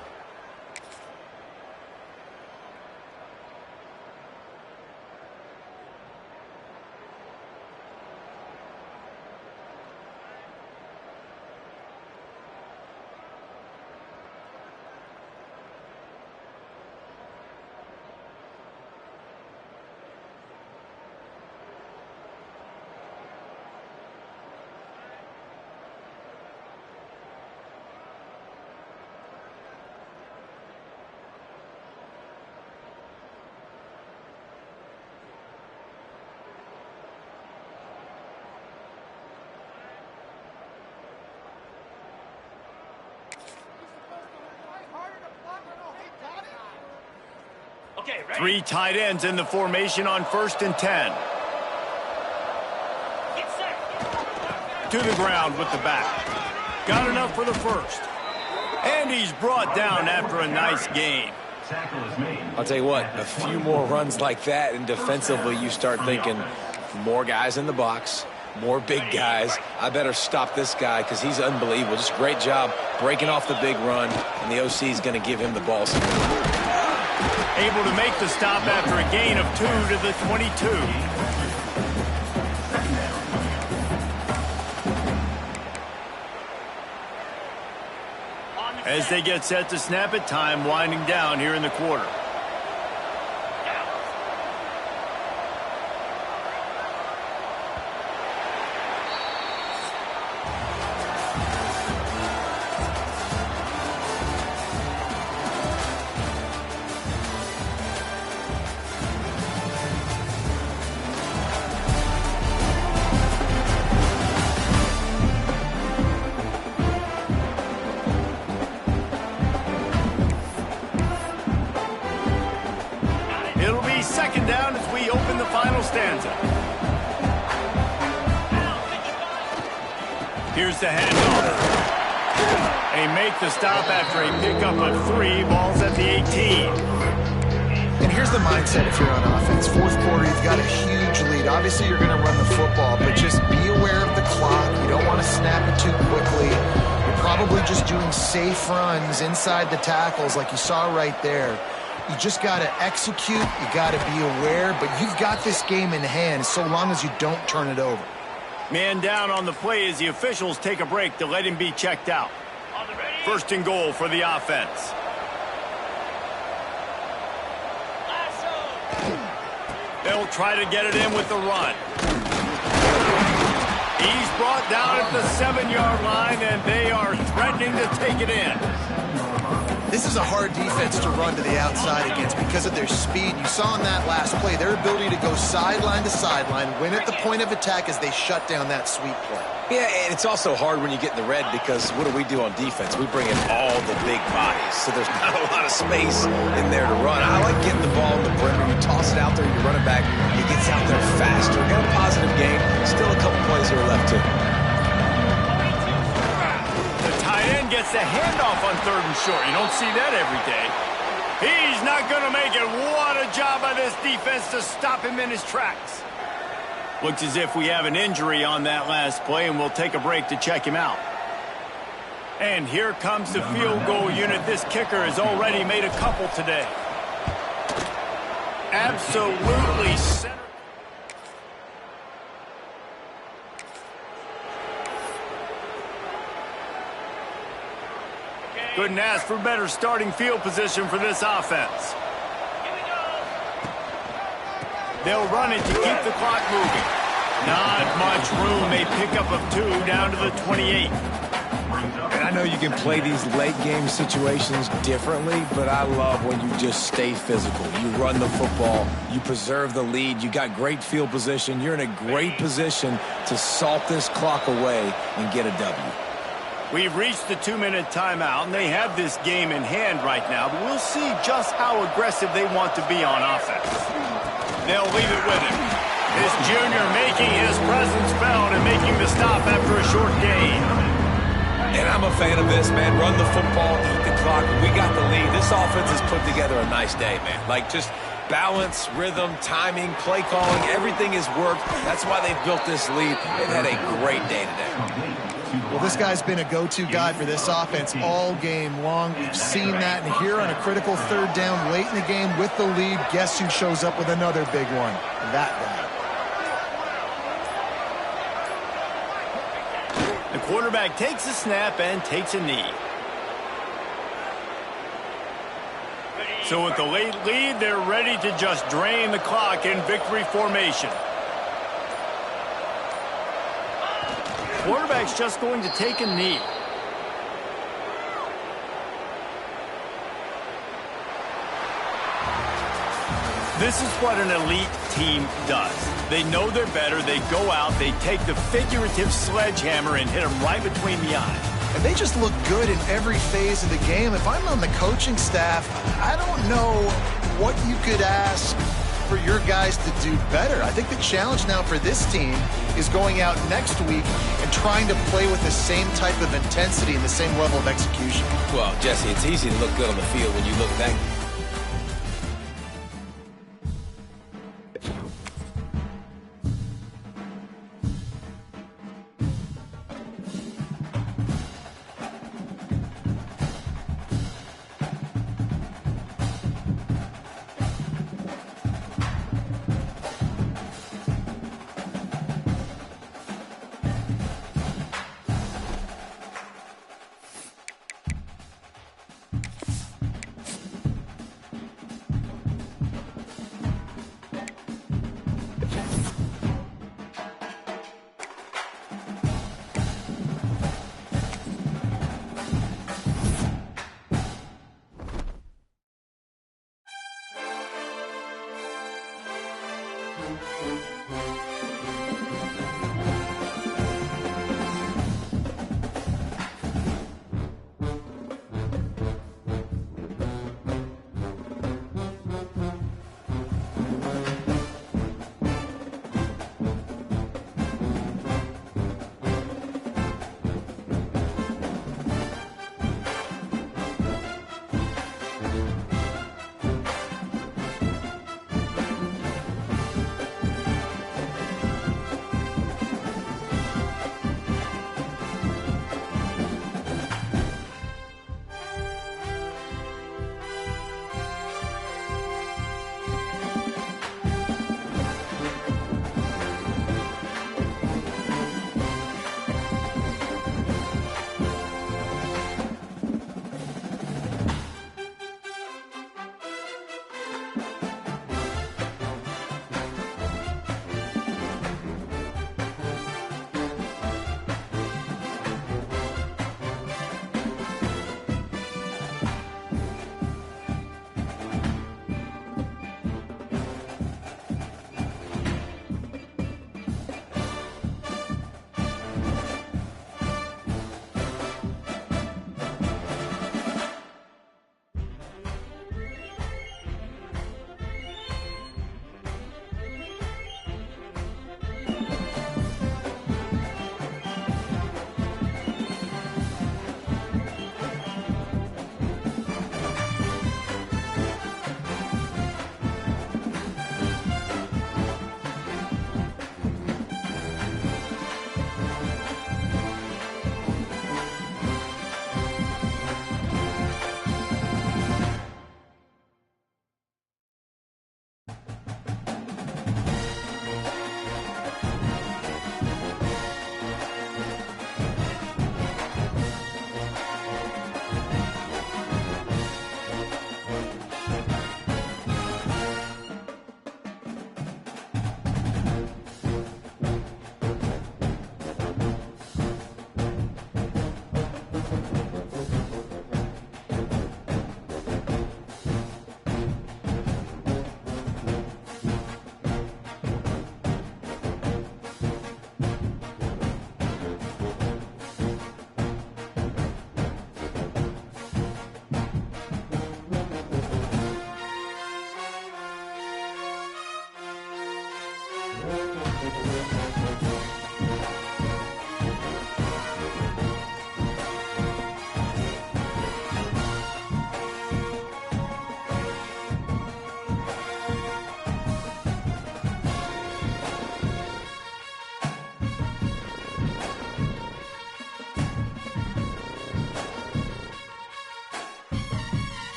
Speaker 1: Three tight ends in the formation on 1st and 10. To the ground with the back. Got enough for the first. And he's brought down after a nice gain.
Speaker 3: I'll tell you what, a few more runs like that, and defensively you start thinking more guys in the box, more big guys. I better stop this guy because he's unbelievable. Just great job breaking off the big run, and the OC is going to give him the ball.
Speaker 1: Able to make the stop after a gain of 2 to the 22. As they get set to snap it, time winding down here in the quarter. Second down as we open the final stanza. Here's the handoff. They make the stop after a pickup of 3 balls at the 18.
Speaker 2: And here's the mindset if you're on offense. Fourth quarter, you've got a huge lead. Obviously, you're going to run the football, but just be aware of the clock. You don't want to snap it too quickly. You're probably just doing safe runs inside the tackles like you saw right there. You just got to execute. You got to be aware, but you've got this game in hand so long as you don't turn it over.
Speaker 1: Man down on the play as the officials take a break to let him be checked out. 1st and goal for the offense. They'll try to get it in with the run. He's brought down at the 7-yard line, and they are threatening to take it in.
Speaker 2: This is a hard defense to run to the outside against because of their speed. You saw in that last play their ability to go sideline to sideline, win at the point of attack as they shut down that sweep play.
Speaker 3: Yeah, and it's also hard when you get in the red because what do we do on defense? We bring in all the big bodies, so there's not a lot of space in there to run. I like getting the ball in the perimeter. You toss it out there, you run it back. He gets out there faster. Got a positive game. Still a couple plays here left, too.
Speaker 1: Gets the handoff on 3rd and short. You don't see that every day. He's not going to make it. What a job by this defense to stop him in his tracks. Looks as if we have an injury on that last play, and we'll take a break to check him out. And here comes the field goal unit. This kicker has already made a couple today. Absolutely center. Couldn't ask for better starting field position for this offense. They'll run it to keep the clock moving. Not much room. A pickup of 2 down to the 28.
Speaker 3: And I know you can play these late game situations differently, but I love when you just stay physical. You run the football, you preserve the lead, you got great field position. You're in a great position to salt this clock away and get a W.
Speaker 1: We've reached the 2-minute timeout, and they have this game in hand right now, but we'll see just how aggressive they want to be on offense. They'll leave it with him. This junior making his presence felt and making the stop after a short gain.
Speaker 3: And I'm a fan of this, man. Run the football, eat the clock. We got the lead. This offense has put together a nice day, man. Like, just balance, rhythm, timing, play calling, everything has worked. That's why they've built this lead. They've had a great day today.
Speaker 2: Well, this guy's been a go-to guy for this offense all game long. We've seen that, and here on a critical 3rd down late in the game with the lead, guess who shows up with another big one? That guy.
Speaker 1: The quarterback takes a snap and takes a knee. So with the late lead, they're ready to just drain the clock in victory formation. Quarterback's just going to take a knee. This is what an elite team does. They know they're better. They go out. They take the figurative sledgehammer and hit them right between the eyes.
Speaker 2: And they just look good in every phase of the game. If I'm on the coaching staff, I don't know what you could ask for your guys to do better. I think the challenge now for this team is going out next week and trying to play with the same type of intensity and the same level of execution.
Speaker 3: Well, Jesse, it's easy to look good on the field when you look that good.